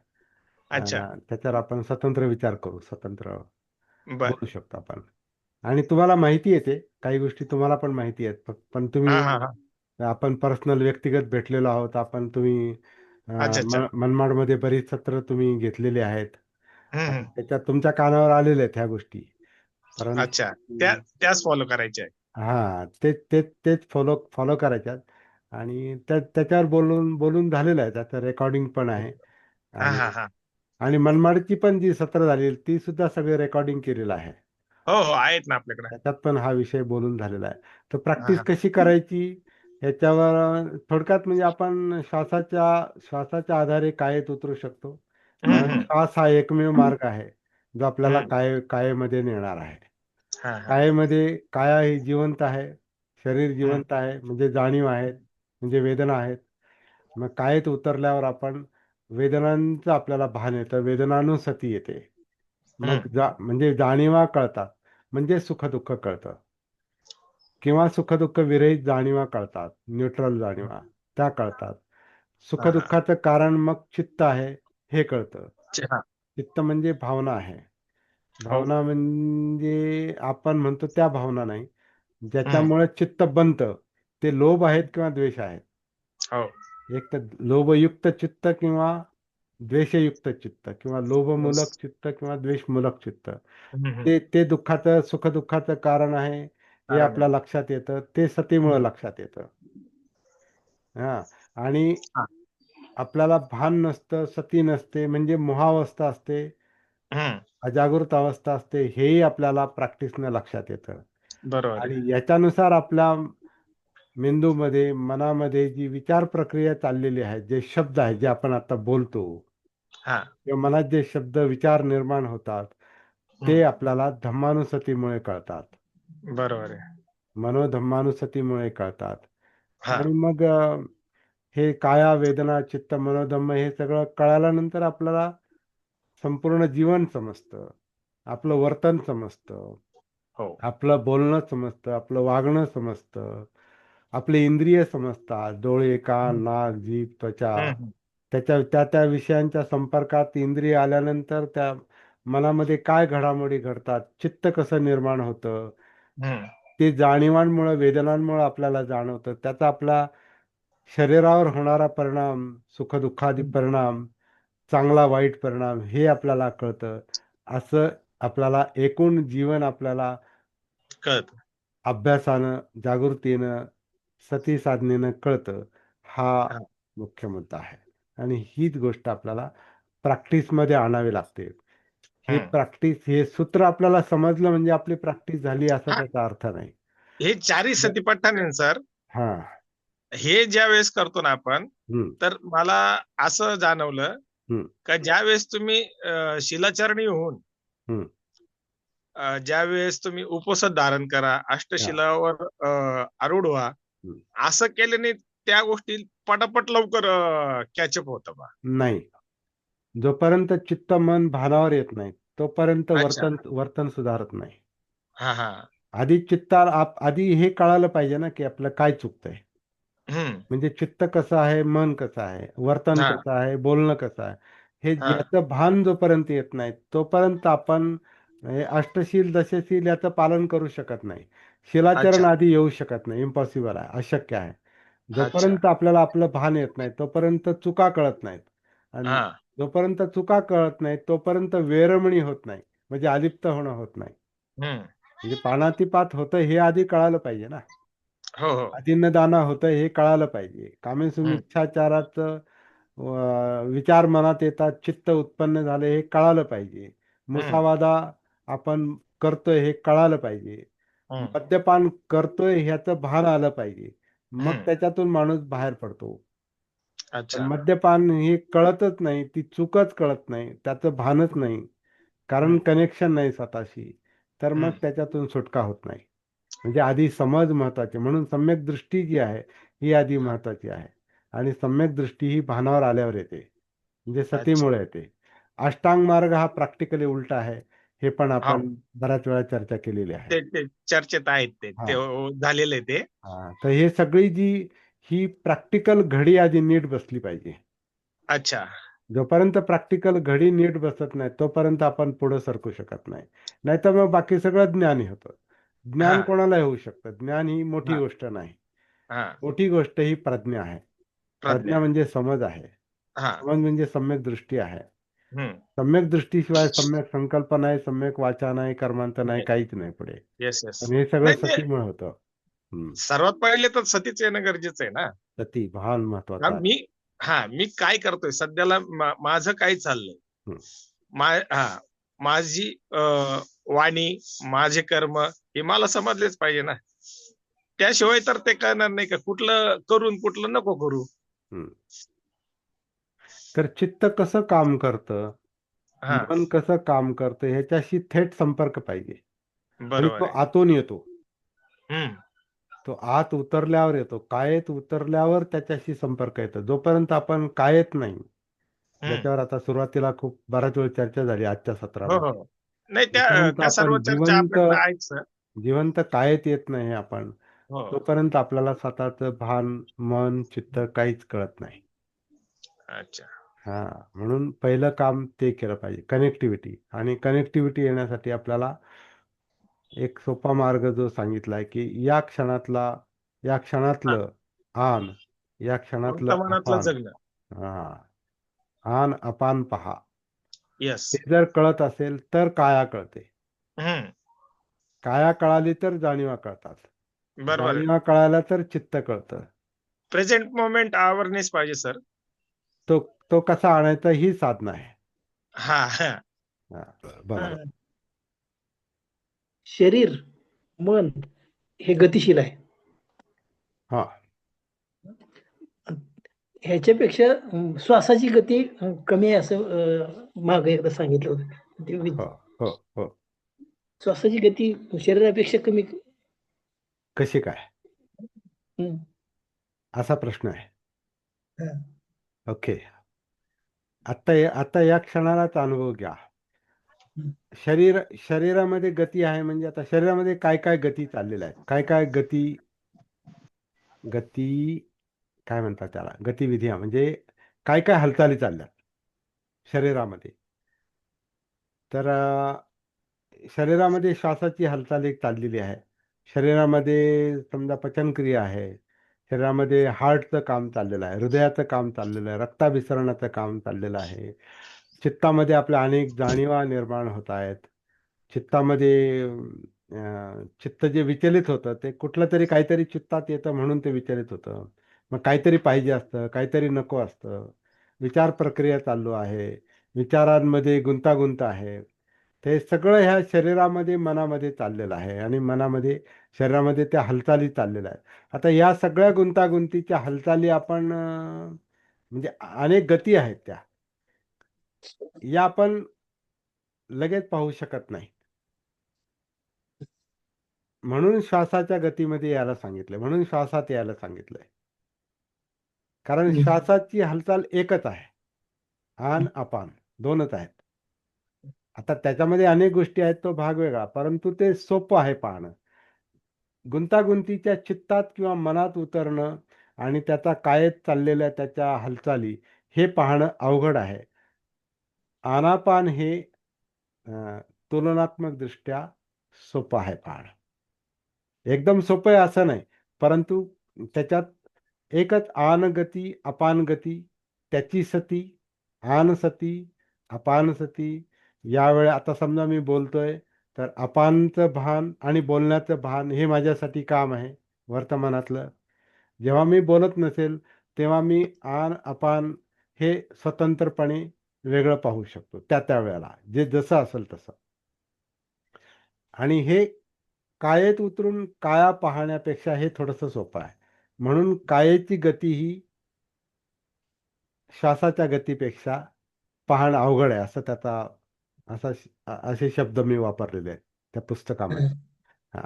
[SPEAKER 7] अच्छा
[SPEAKER 1] त्याच्यावर आपण स्वतंत्र विचार करू, स्वतंत्र
[SPEAKER 7] बर.
[SPEAKER 1] बोलू शकतो आपण. आणि तुम्हाला माहिती येते, काही गोष्टी तुम्हाला पण माहिती आहेत, पण
[SPEAKER 7] हा
[SPEAKER 1] तुम्ही,
[SPEAKER 7] हा हा
[SPEAKER 1] आपण पर्सनल व्यक्तिगत भेटलेलो आहोत. तुम्ही
[SPEAKER 7] अच्छा अच्छा.
[SPEAKER 1] मनमाडमध्ये बरीच सत्र तुम्ही घेतलेली आहेत.
[SPEAKER 7] हम्म.
[SPEAKER 1] त्याच्यात तुमच्या कानावर आलेल्या आहेत ह्या गोष्टी.
[SPEAKER 7] अच्छा,
[SPEAKER 1] परंतु
[SPEAKER 7] त्याच फॉलो करायच्या आहे.
[SPEAKER 1] हा तेच फॉलो फॉलो करायच्यात. आणि त्याच्यावर बोलून बोलून झालेलं आहे, त्याचं रेकॉर्डिंग पण आहे.
[SPEAKER 7] हा
[SPEAKER 1] आणि
[SPEAKER 7] हा हा
[SPEAKER 1] आणि मनमाडची पण जी सत्र झाली ती सुद्धा सगळे रेकॉर्डिंग केलेलं आहे.
[SPEAKER 7] हो हो आहेत ना आपल्याकडे.
[SPEAKER 1] त्याच्यात पण हा विषय बोलून झालेला आहे. तर
[SPEAKER 7] हा
[SPEAKER 1] प्रॅक्टिस
[SPEAKER 7] हा
[SPEAKER 1] कशी करायची ह्याच्यावर थोडक्यात म्हणजे आपण श्वासाच्या आधारे कायेत उतरू शकतो. कारण
[SPEAKER 7] हम्म.
[SPEAKER 1] श्वास हा एकमेव मार्ग आहे जो आपल्याला
[SPEAKER 7] हम्म.
[SPEAKER 1] कायेमध्ये नेणार आहे.
[SPEAKER 7] हा हा
[SPEAKER 1] कायेमध्ये काया ही जिवंत आहे, शरीर
[SPEAKER 7] हम्म.
[SPEAKER 1] जिवंत आहे, म्हणजे जाणीव आहेत, म्हणजे वेदना आहेत. मग कायेत उतरल्यावर आपण वेदनांचं आपल्याला भान येतं, वेदनानुसती येते. मग म्हणजे जाणीवा कळतात, म्हणजे सुखदुःख कळतं, किंवा सुखदुःख विरहित जाणीवा कळतात, न्यूट्रल जाणीवा त्या कळतात.
[SPEAKER 7] हा हा
[SPEAKER 1] सुखदुःखाचं कारण मग चित्त आहे हे कळतं.
[SPEAKER 7] हा.
[SPEAKER 1] चित्त म्हणजे भावना आहे.
[SPEAKER 7] हो.
[SPEAKER 1] भावना म्हणजे आपण म्हणतो त्या भावना नाही,
[SPEAKER 7] हम्म.
[SPEAKER 1] ज्याच्यामुळे चित्त बनतं. ते लोभ आहेत किंवा द्वेष आहेत.
[SPEAKER 7] हो.
[SPEAKER 1] एक तर लोभयुक्त चित्त किंवा द्वेषयुक्त चित्त, किंवा लोभमूलक चित्त किंवा द्वेषमूलक चित्त. ते दुःखाचं सुखदुःखाचं कारण आहे हे
[SPEAKER 7] कारण
[SPEAKER 1] आपल्या लक्षात येतं. ते सतीमुळे लक्षात येतं. हा. आणि
[SPEAKER 7] हा.
[SPEAKER 1] आपल्याला भान नसतं, सती नसते, म्हणजे मोहावस्था असते,
[SPEAKER 7] हम्म.
[SPEAKER 1] अजागृत अवस्था असते, हेही आपल्याला प्रॅक्टिसनं लक्षात येतं.
[SPEAKER 7] बरोबर आहे.
[SPEAKER 1] आणि याच्यानुसार आपल्या मेंदूमध्ये, मनामध्ये जी विचार प्रक्रिया चाललेली आहे, जे शब्द आहेत जे आपण आता बोलतो,
[SPEAKER 7] हा.
[SPEAKER 1] किंवा मनात जे शब्द विचार निर्माण होतात, ते आपल्याला धम्मानुसतीमुळे कळतात,
[SPEAKER 7] बरोबर आहे.
[SPEAKER 1] मनोधम्मानुसतीमुळे कळतात.
[SPEAKER 7] हा.
[SPEAKER 1] आणि मग हे काया वेदना चित्त मनोधम्म हे सगळं कळाल्यानंतर आपल्याला संपूर्ण जीवन समजतं, आपलं वर्तन समजतं,
[SPEAKER 7] हो.
[SPEAKER 1] आपलं बोलणं समजतं, आपलं वागणं समजतं, आपले इंद्रिय समजतात, डोळे कान नाक जीभ त्वचा.
[SPEAKER 7] हम्म.
[SPEAKER 1] त्या विषयांच्या संपर्कात इंद्रिय आल्यानंतर त्या मनामध्ये काय घडामोडी घडतात, चित्त कसं निर्माण होतं,
[SPEAKER 7] हम्म.
[SPEAKER 1] ते जाणीवांमुळे वेदनांमुळे आपल्याला जाणवतं. त्याचा आपला शरीरावर होणारा परिणाम, सुखदुःखादी परिणाम, चांगला वाईट परिणाम हे आपल्याला कळतं. असं आपल्याला एकूण जीवन आपल्याला
[SPEAKER 7] कळत.
[SPEAKER 1] अभ्यासानं, जागृतीनं, सती साधनेनं कळतं. हा
[SPEAKER 7] हा.
[SPEAKER 1] मुख्य मुद्दा आहे. आणि हीच गोष्ट आपल्याला प्रॅक्टिसमध्ये आणावी लागते. हे सूत्र आपल्याला समजलं म्हणजे आपली प्रॅक्टिस झाली असा
[SPEAKER 7] हा.
[SPEAKER 1] त्याचा अर्थ नाही.
[SPEAKER 7] हे चारही सतीपट्टाने सर,
[SPEAKER 1] हा.
[SPEAKER 7] हे ज्या वेळेस करतो ना आपण,
[SPEAKER 1] हम्म.
[SPEAKER 7] तर मला असं जाणवलं
[SPEAKER 1] हम्म.
[SPEAKER 7] का ज्या वेळेस तुम्ही शिलाचरणी होऊन
[SPEAKER 1] हम्म.
[SPEAKER 7] ज्या वेळेस तुम्ही उपसद धारण करा, अष्टशिलावर आरूढ व्हा,
[SPEAKER 1] हम्म.
[SPEAKER 7] असं केल्याने त्या गोष्टी पटापट लवकर कॅचअप होतं बा.
[SPEAKER 1] नाही, जोपर्यंत चित्त मन भानावर येत नाही तोपर्यंत
[SPEAKER 7] अच्छा.
[SPEAKER 1] वर्तन सुधारत नाही.
[SPEAKER 7] हा हा
[SPEAKER 1] आधी आधी हे कळालं पाहिजे ना की आपलं काय चुकतंय.
[SPEAKER 7] हम्म
[SPEAKER 1] म्हणजे चित्त कसं आहे, मन कसं आहे, वर्तन
[SPEAKER 7] हा
[SPEAKER 1] कसं आहे, बोलणं कसं आहे, हे
[SPEAKER 7] हा
[SPEAKER 1] याचं भान जोपर्यंत येत नाही तोपर्यंत आपण हे अष्टशील दशशील याचं पालन करू शकत नाही. शिलाचरण
[SPEAKER 7] अच्छा
[SPEAKER 1] आधी येऊ शकत नाही, इम्पॉसिबल आहे, अशक्य आहे.
[SPEAKER 7] अच्छा
[SPEAKER 1] जोपर्यंत आपल्याला आपलं भान येत नाही तोपर्यंत चुका कळत नाहीत. आणि
[SPEAKER 7] हा
[SPEAKER 1] जोपर्यंत चुका कळत नाहीत तोपर्यंत वेरमणी होत नाही, म्हणजे अलिप्त होणं होत नाही.
[SPEAKER 7] हम्म
[SPEAKER 1] म्हणजे पाणातिपात होतं हे आधी कळालं पाहिजे ना.
[SPEAKER 7] हो हो
[SPEAKER 1] अतिन्नदाना होतं हे कळालं पाहिजे.
[SPEAKER 7] हम्म
[SPEAKER 1] कामेसुमिच्छाचाराचं विचार मनात येतात, चित्त उत्पन्न झाले हे कळालं पाहिजे.
[SPEAKER 7] हम्म
[SPEAKER 1] मुसावादा आपण करतोय हे कळालं पाहिजे.
[SPEAKER 7] हम्म
[SPEAKER 1] मद्यपान करतोय ह्याचं भान आलं पाहिजे. मग
[SPEAKER 7] हम्म
[SPEAKER 1] त्याच्यातून माणूस बाहेर पडतो. पण
[SPEAKER 7] अच्छा
[SPEAKER 1] मद्यपान हे कळतच नाही, ती चूकच कळत नाही, त्याचं भानच नाही, कारण
[SPEAKER 7] हम्म
[SPEAKER 1] कनेक्शन नाही स्वतःशी, तर मग
[SPEAKER 7] हम्म
[SPEAKER 1] त्याच्यातून सुटका होत नाही. म्हणजे आधी समज महत्वाची, म्हणून सम्यक दृष्टी जी आहे ही आधी
[SPEAKER 7] हा
[SPEAKER 1] महत्वाची आहे. आणि सम्यक दृष्टी ही भानावर आल्यावर येते, म्हणजे
[SPEAKER 7] अच्छा
[SPEAKER 1] सतीमुळे येते. अष्टांग मार्ग हा प्रॅक्टिकली उलटा आहे, हे पण
[SPEAKER 7] हो
[SPEAKER 1] आपण बऱ्याच वेळा चर्चा केलेली आहे.
[SPEAKER 7] ते चर्चेत आहेत ते
[SPEAKER 1] हा
[SPEAKER 7] ते झालेलं आहे ते
[SPEAKER 1] हा तर हे सगळी ही प्रॅक्टिकल घडी आधी नीट बसली पाहिजे.
[SPEAKER 7] अच्छा
[SPEAKER 1] जोपर्यंत प्रॅक्टिकल घडी नीट बसत नाही तोपर्यंत आपण पुढे सरकू शकत नाही. नाहीतर मग बाकी सगळं ज्ञानी होतं.
[SPEAKER 7] हा
[SPEAKER 1] ज्ञान कोणालाही होऊ शकतं, ज्ञान ही मोठी
[SPEAKER 7] हा
[SPEAKER 1] गोष्ट नाही.
[SPEAKER 7] हा
[SPEAKER 1] मोठी गोष्ट ही प्रज्ञा आहे.
[SPEAKER 7] प्रज्ञा
[SPEAKER 1] प्रज्ञा म्हणजे समज आहे.
[SPEAKER 7] हा
[SPEAKER 1] समज म्हणजे सम्यक दृष्टी आहे.
[SPEAKER 7] हम्म
[SPEAKER 1] सम्यक दृष्टीशिवाय सम्यक संकल्प नाही, सम्यक वाचा नाही, कर्मांत नाही, काहीच नाही पुढे.
[SPEAKER 7] येस येस
[SPEAKER 1] पण हे सगळं
[SPEAKER 7] नाही ते
[SPEAKER 1] सतीमुळे होतं.
[SPEAKER 7] सर्वात पहिले तर सतीच येणं गरजेचं आहे ना.
[SPEAKER 1] सती भान महत्वाचं
[SPEAKER 7] कारण
[SPEAKER 1] आहे.
[SPEAKER 7] मी काय करतोय सध्याला माझं काय चाललंय
[SPEAKER 1] हम्म.
[SPEAKER 7] माझी वाणी माझे कर्म हे मला समजलेच पाहिजे ना. त्याशिवाय तर ते कळणार नाही का कुठलं करून कुठलं नको करू.
[SPEAKER 1] हम्म. तर चित्त कसं काम करतं,
[SPEAKER 7] हा
[SPEAKER 1] मन कसं काम करतं ह्याच्याशी थेट संपर्क पाहिजे. आणि
[SPEAKER 7] बरोबर
[SPEAKER 1] तो
[SPEAKER 7] आहे.
[SPEAKER 1] आतून येतो.
[SPEAKER 7] हम्म
[SPEAKER 1] तो आत उतरल्यावर येतो, कायेत उतरल्यावर त्याच्याशी संपर्क येतो. जोपर्यंत आपण कायेत नाही,
[SPEAKER 7] हम्म
[SPEAKER 1] ज्याच्यावर आता सुरुवातीला खूप बराच वेळ चर्चा झाली आजच्या
[SPEAKER 7] हो
[SPEAKER 1] सत्रामध्ये,
[SPEAKER 7] हो नाही
[SPEAKER 1] जोपर्यंत
[SPEAKER 7] त्या सर्व
[SPEAKER 1] आपण
[SPEAKER 7] चर्चा
[SPEAKER 1] जिवंत
[SPEAKER 7] आपल्याकडे आहेच sir.
[SPEAKER 1] जिवंत कायेत येत नाही आपण,
[SPEAKER 7] हो
[SPEAKER 1] तोपर्यंत आपल्याला स्वतःचं भान, मन, चित्त काहीच कळत नाही.
[SPEAKER 7] अच्छा
[SPEAKER 1] हा म्हणून पहिलं काम ते केलं पाहिजे, कनेक्टिव्हिटी. आणि कनेक्टिव्हिटी येण्यासाठी आपल्याला एक सोपा मार्ग जो सांगितलाय की या
[SPEAKER 7] हा
[SPEAKER 1] क्षणातलं आन, या क्षणातलं
[SPEAKER 7] वर्तमानातलं
[SPEAKER 1] अपान.
[SPEAKER 7] जगणं.
[SPEAKER 1] हा आन अपान पहा.
[SPEAKER 7] येस
[SPEAKER 1] ते जर कळत असेल तर काया कळते.
[SPEAKER 7] हम्म
[SPEAKER 1] काया कळाली तर जाणीवा कळतात.
[SPEAKER 7] बरोबर आहे.
[SPEAKER 1] जाणीवा कळाला तर चित्त कळतं.
[SPEAKER 7] प्रेझेंट मोमेंट अवेअरनेस पाहिजे सर.
[SPEAKER 1] तो तो कसा आणायचा ही साधना आहे.
[SPEAKER 7] हा हा
[SPEAKER 1] हा, बरोबर.
[SPEAKER 6] हा. शरीर मन हे गतिशील आहे.
[SPEAKER 1] हा
[SPEAKER 6] ह्याच्यापेक्षा श्वासाची गती कमी आहे असं मागे एकदा सांगितलं होतं.
[SPEAKER 1] हो हो हो.
[SPEAKER 6] श्वासाची गती शरीरापेक्षा कमी.
[SPEAKER 1] कशी काय,
[SPEAKER 6] हम्म.
[SPEAKER 1] असा प्रश्न आहे.
[SPEAKER 6] हा.
[SPEAKER 1] ओके. आता या क्षणालाच अनुभव घ्या.
[SPEAKER 6] हम्म.
[SPEAKER 1] शरीरामध्ये गती आहे, म्हणजे आता शरीरामध्ये काय काय गती चाललेल्या आहेत, काय काय गती काय म्हणतात त्याला, गतिविधी म्हणजे काय काय हालचाली चालल्यात शरीरामध्ये. तर शरीरामध्ये श्वासाची हालचाल एक चाललेली आहे. शरीरामध्ये समजा पचनक्रिया आहे. शरीरामध्ये हार्टचं काम चाललेलं आहे, हृदयाचं काम चाललेलं आहे, रक्ताभिसरणाचं काम चाललेलं आहे. चित्तामध्ये आपल्या अनेक जाणीवा निर्माण होत आहेत. चित्तामध्ये चित्त जे विचलित होतं ते कुठलं तरी काहीतरी चित्तात येतं म्हणून ते विचलित होतं. मग काहीतरी पाहिजे असतं, काहीतरी नको असतं. विचार प्रक्रिया चालू आहे, विचारांमध्ये गुंतागुंत आहे. ते सगळं ह्या शरीरामध्ये मनामध्ये चाललेलं आहे, आणि शरीरामध्ये त्या हालचाली चाललेल्या आहेत. आता या सगळ्या गुंतागुंतीच्या हालचाली आपण म्हणजे अनेक गती आहेत या आपण लगेच पाहू शकत नाही. म्हणून श्वासाच्या गतीमध्ये यायला सांगितलंय, म्हणून श्वासात यायला सांगितलंय. कारण श्वासाची हालचाल एकच आहे, आन अपान दोनच आहेत. आता त्याच्यामध्ये अनेक गोष्टी आहेत, तो भाग वेगळा, परंतु ते सोपं आहे पाहणं. गुंतागुंतीच्या चित्तात किंवा मनात उतरणं आणि त्याचा कायेत चाललेल्या त्याच्या हालचाली हे पाहणं अवघड आहे. आनापान हे तुलनात्मक दृष्ट्या सोपं आहे पाहणं. एकदम सोपं आहे असं नाही, परंतु त्याच्यात एकच आन गती अपान गती, त्याची सती, आन सती, अपान सती. यावेळी आता समजा मी बोलतोय तर अपानचं भान आणि बोलण्याचं भान हे माझ्यासाठी काम आहे वर्तमानातलं. जेव्हा मी बोलत नसेल तेव्हा मी आन अपान हे स्वतंत्रपणे वेगळं पाहू शकतो त्या वेळेला, जे जसं असेल तसं. आणि हे कायेत उतरून काया पाहण्यापेक्षा हे थोडंसं सोपं आहे. म्हणून कायेची गती ही श्वासाच्या गतीपेक्षा पाहणं अवघड आहे, असं त्याचा असे शब्द मी वापरलेले आहेत त्या पुस्तकामध्ये. हा,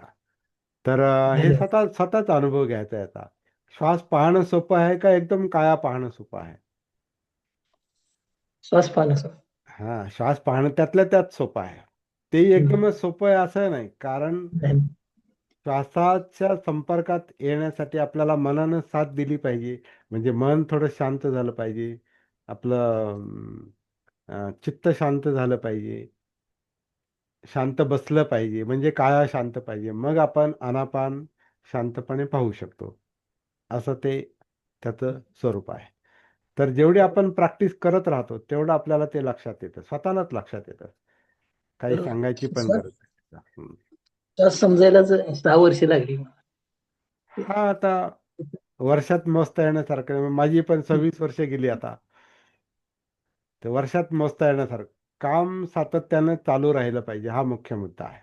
[SPEAKER 1] तर हे
[SPEAKER 6] धन्यवाद.
[SPEAKER 1] स्वतःच अनुभव घ्यायचा आहे याचा. श्वास पाहणं सोपं आहे का एकदम काया पाहणं सोपं आहे?
[SPEAKER 6] श्वास पाहणं सर.
[SPEAKER 1] हा, श्वास पाहणं त्यातल्या त्यात सोपं आहे. ते एकदमच सोपं आहे असं नाही, कारण
[SPEAKER 6] धन्यवाद.
[SPEAKER 1] श्वासाच्या संपर्कात येण्यासाठी आपल्याला मनानं साथ दिली पाहिजे. म्हणजे मन थोडं शांत झालं पाहिजे, आपलं चित्त शांत झालं पाहिजे, शांत बसलं पाहिजे, म्हणजे काया शांत पाहिजे. मग आपण आनापान शांतपणे पाहू शकतो. असं ते त्याचं स्वरूप आहे. तर जेवढी आपण प्रॅक्टिस करत राहतो तेवढं आपल्याला ते लक्षात येतं, स्वतःलाच लक्षात येतं. काही
[SPEAKER 6] तर
[SPEAKER 1] सांगायची पण
[SPEAKER 6] सर,
[SPEAKER 1] गरज नाही.
[SPEAKER 6] श्वास समजायलाच 6 वर्षे लागली.
[SPEAKER 1] हा, आता वर्षात मोजता येण्यासारखं आहे. माझी पण 26 वर्षे गेली आता. तर वर्षात मोजता येण्यासारखं काम सातत्यानं चालू राहिलं पाहिजे, हा मुख्य मुद्दा आहे.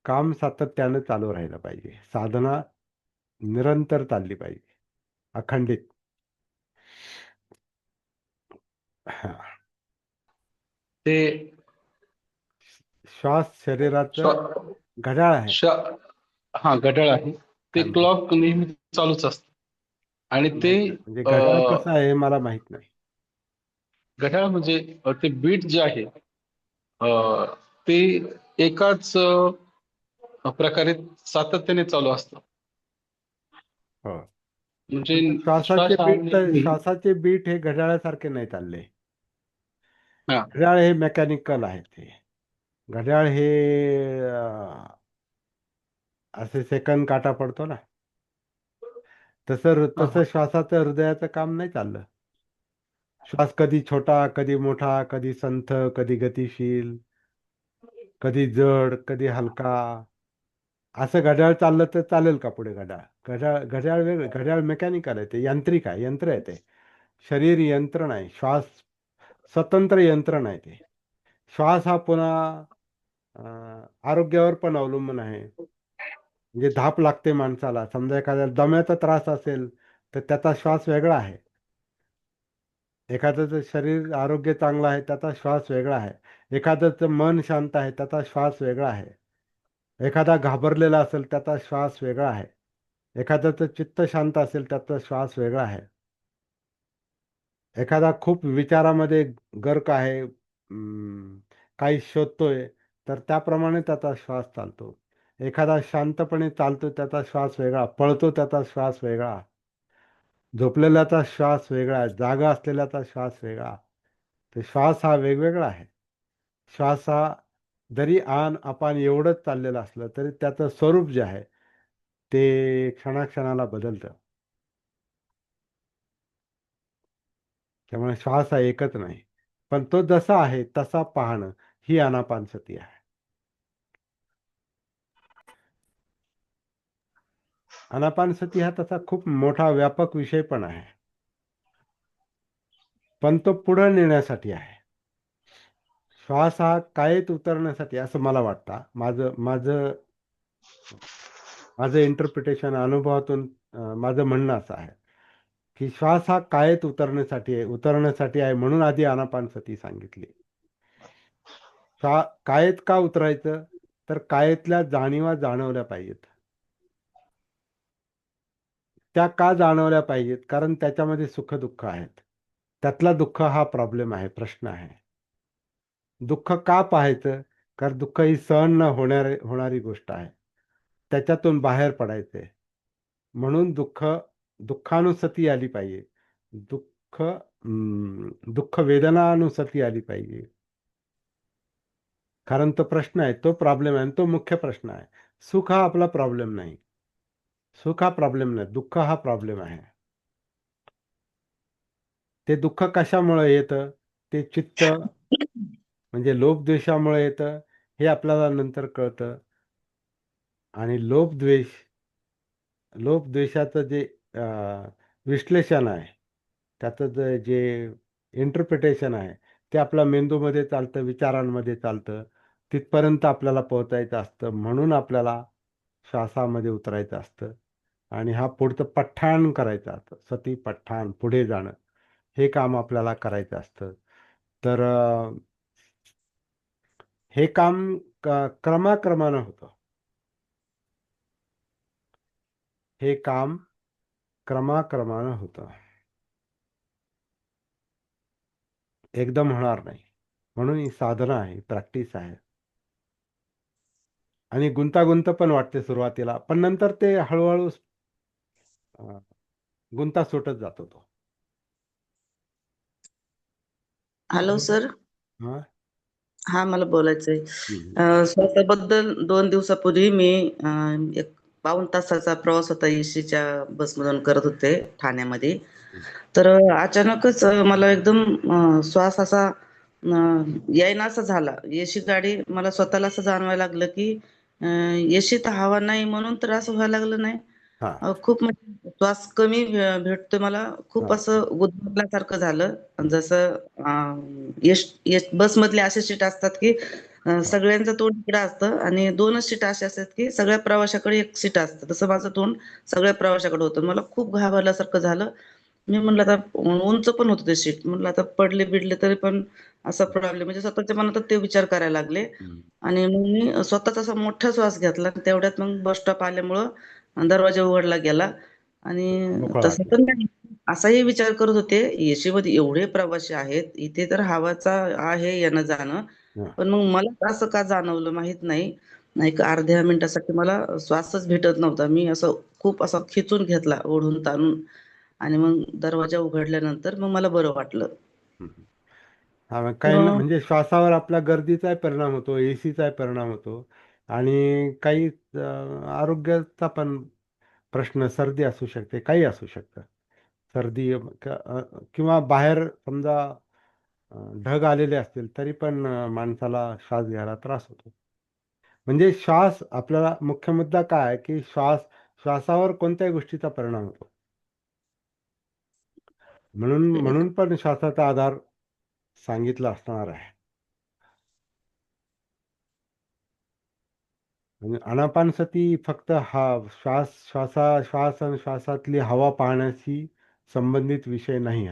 [SPEAKER 1] काम सातत्यानं चालू राहिलं पाहिजे, साधना निरंतर चालली पाहिजे, अखंडित. हा.
[SPEAKER 4] ते
[SPEAKER 1] श्वास शरीराचं
[SPEAKER 4] श्वा-
[SPEAKER 1] घड्याळ आहे.
[SPEAKER 4] श्वा- हा, घड्याळ आहे. ते
[SPEAKER 1] काय म्हणते?
[SPEAKER 4] क्लॉक नेहमी चालूच असतं आणि ते
[SPEAKER 1] माहित नाही. म्हणजे घड्याळ कसं आहे हे मला माहित नाही.
[SPEAKER 4] घड्याळ म्हणजे ते बीट जे आहे ते एकाच प्रकारे सातत्याने चालू असतं.
[SPEAKER 1] हो,
[SPEAKER 4] म्हणजे
[SPEAKER 1] श्वासाचे
[SPEAKER 4] श्वास हा
[SPEAKER 1] बीट तर
[SPEAKER 4] नेहमी
[SPEAKER 1] श्वासाचे बीट हे घड्याळासारखे नाही चालले.
[SPEAKER 4] हा
[SPEAKER 1] घड्याळ हे मेकॅनिकल आहे. ते घड्याळ हे असे सेकंद काटा पडतो ना, तसं
[SPEAKER 4] हा
[SPEAKER 1] श्वासाचं हृदयाचं काम नाही चाललं. श्वास कधी छोटा, कधी मोठा, कधी संथ, कधी गतिशील, कधी जड, कधी हलका. असं घड्याळ चाललं तर चालेल का पुढे? घड्याळ घड्याळ वेगळं. घड्याळ मेकॅनिकल आहे, ते यांत्रिक आहे, यंत्र आहे. ते शरीर यंत्र नाही, श्वास स्वतंत्र यंत्र नाही. ते श्वास हा पुन्हा आरोग्यावर पण अवलंबून आहे. म्हणजे धाप लागते माणसाला, समजा एखाद्याला दम्याचा त्रास असेल तर त्याचा श्वास वेगळा आहे. एखाद्याचं शरीर आरोग्य चांगलं आहे त्याचा श्वास वेगळा आहे. एखाद्याचं मन शांत आहे त्याचा श्वास वेगळा आहे. एखादा घाबरलेला असेल त्याचा श्वास वेगळा आहे. एखाद्याचं चित्त शांत असेल त्याचा श्वास वेगळा आहे. एखादा खूप विचारामध्ये गर्क आहे, काही शोधतोय, तर त्याप्रमाणे त्याचा श्वास चालतो. एखादा शांतपणे चालतो त्याचा श्वास वेगळा, पळतो त्याचा श्वास वेगळा, झोपलेल्याचा श्वास वेगळा, जागा असलेल्याचा श्वास वेगळा. तर श्वास हा वेगवेगळा आहे. श्वास हा जरी आन अपान एवढंच चाललेलं असलं तरी त्याचं स्वरूप जे आहे ते क्षणाक्षणाला बदलतं. त्यामुळे श्वास हा एकच नाही, पण तो जसा आहे तसा पाहणं ही आनापानसती आहे. आनापानसती हा तसा खूप मोठा व्यापक विषय पण आहे, पण तो पुढे नेण्यासाठी आहे. श्वास हा कायेत उतरण्यासाठी असं मला वाटतं. माझं माझं माझं इंटरप्रिटेशन अनुभवातून माझं म्हणणं असं आहे की श्वास हा कायेत उतरण्यासाठी आहे म्हणून आधी आनापानसती सांगितली. कायेत का उतरायचं? तर कायेतल्या जाणीवा जाणवल्या पाहिजेत. त्या का जाणवल्या पाहिजेत? कारण त्याच्यामध्ये सुख दुःख आहेत. त्यातला दुःख हा प्रॉब्लेम आहे, प्रश्न आहे. दुःख का पाहायचं? कारण दुःख ही सहन न होणारी गोष्ट आहे. त्याच्यातून बाहेर पडायचंय. म्हणून दुःखानुसती आली पाहिजे. दुःख वेदनानुसती आली पाहिजे. कारण तो प्रश्न आहे, तो प्रॉब्लेम आहे आणि तो मुख्य प्रश्न आहे. सुख हा आपला प्रॉब्लेम नाही. सुख हा प्रॉब्लेम नाही, दुःख हा प्रॉब्लेम आहे. ते दुःख कशामुळे येतं? ते चित्त म्हणजे लोभ द्वेषामुळे येतं, हे आपल्याला नंतर कळतं. आणि लोभ द्वेषाचं जे विश्लेषण आहे, त्याचं जे इंटरप्रिटेशन आहे, ते आपल्या मेंदूमध्ये चालतं, विचारांमध्ये चालतं. तिथपर्यंत आपल्याला पोहोचायचं असतं. म्हणून आपल्याला श्वासामध्ये उतरायचं असतं आणि हा पुढचं पठ्ठाण करायचं असतं. सती पठ्ठाण, पुढे जाणं, हे काम आपल्याला करायचं असतं. तर हे काम क्रमाक्रमानं होतं. हे काम क्रमाक्रमानं होतं. एकदम होणार नाही. म्हणून ही साधना आहे, प्रॅक्टिस आहे. आणि गुंतागुंत पण वाटते सुरुवातीला, पण नंतर ते हळूहळू गुंता सुटत जातो तो.
[SPEAKER 8] Hello sir.
[SPEAKER 1] हा?
[SPEAKER 8] हा, मला बोलायचंय.
[SPEAKER 1] हम्म.
[SPEAKER 8] स्वतःबद्दल 2 दिवसापूर्वी मी एक पाऊण तासाचा प्रवास होता एसीच्या बसमधून करत होते ठाण्यामध्ये. तर अचानकच मला एकदम श्वास असा येईनासा झाला. एसी गाडी मला स्वतःला असं जाणवायला लागलं की एसीत हवा नाही म्हणून तर असं व्हायला लागलं नाही.
[SPEAKER 1] हा,
[SPEAKER 8] खूप म्हणजे श्वास कमी भेटतोय मला. खूप
[SPEAKER 1] हा,
[SPEAKER 8] असं गुदमरल्यासारखं झालं. जसं बसमधले असे सीट असतात की सगळ्यांचं तोंड इकडं असतं आणि 2च सीट असे असतात की सगळ्या प्रवाशाकडे एक सीट असतं. तसं माझं तोंड सगळ्या प्रवाशाकडे होतं. मला खूप घाबरल्यासारखं झालं. मी म्हणलं आता उंच पण होतं ते सीट. म्हणलं आता पडले बिडले तरी पण असा प्रॉब्लेम, म्हणजे स्वतःच्या मनातच ते विचार करायला लागले.
[SPEAKER 1] हम्म.
[SPEAKER 8] आणि मग मी स्वतःचा असा मोठा श्वास घेतला. तेवढ्यात मग बस स्टॉप आल्यामुळं दरवाजा उघडला गेला आणि
[SPEAKER 1] मोकळा
[SPEAKER 8] तसं
[SPEAKER 1] वाटलं.
[SPEAKER 8] तर नाही. असाही विचार करत होते, एसी मध्ये एवढे प्रवासी आहेत, इथे तर हवाचा आहे येणं जाणं.
[SPEAKER 1] हा.
[SPEAKER 8] पण मग मला असं का जाणवलं माहित नाही. एक अर्ध्या मिनिटासाठी मला श्वासच भेटत नव्हता. मी असं खूप असा खिचून घेतला ओढून ताणून आणि मग दरवाजा उघडल्यानंतर मग मला बरं वाटलं.
[SPEAKER 1] हम्म. हा, मग काही
[SPEAKER 8] तर
[SPEAKER 1] म्हणजे श्वासावर आपल्या गर्दीचाही परिणाम होतो, एसीचाही परिणाम होतो आणि काही आरोग्याचा पण प्रश्न, सर्दी असू शकते, काही असू शकतं. सर्दी किंवा बाहेर समजा ढग आलेले असतील तरी पण माणसाला श्वास घ्यायला त्रास होतो. म्हणजे श्वास, आपल्याला मुख्य मुद्दा काय आहे की श्वासावर कोणत्याही गोष्टीचा परिणाम होतो. म्हणून पण श्वासाचा आधार सांगितला असणार आहे. म्हणजे आनापानसती फक्त श्वास आणि श्वासातली हवा पाहण्याशी संबंधित विषय नाही.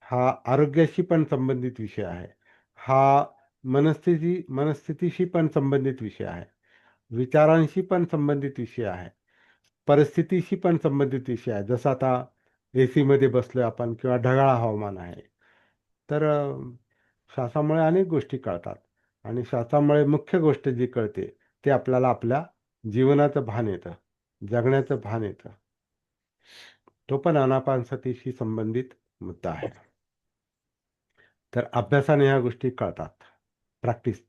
[SPEAKER 1] हा आरोग्याशी पण संबंधित विषय आहे. हा मनस्थितीशी पण संबंधित विषय आहे. विचारांशी पण संबंधित विषय आहे. परिस्थितीशी पण संबंधित विषय आहे. जसं आता AC मध्ये बसलोय आपण किंवा ढगाळ हवामान आहे, तर श्वासामुळे अनेक गोष्टी कळतात. आणि श्वासामुळे मुख्य गोष्ट जी कळते ते आपल्याला आपल्या जीवनाचं भान येतं, जगण्याचं भान येतं. तो पण आनापानसतीशी संबंधित मुद्दा आहे. तर अभ्यासाने ह्या गोष्टी कळतात, प्रॅक्टिस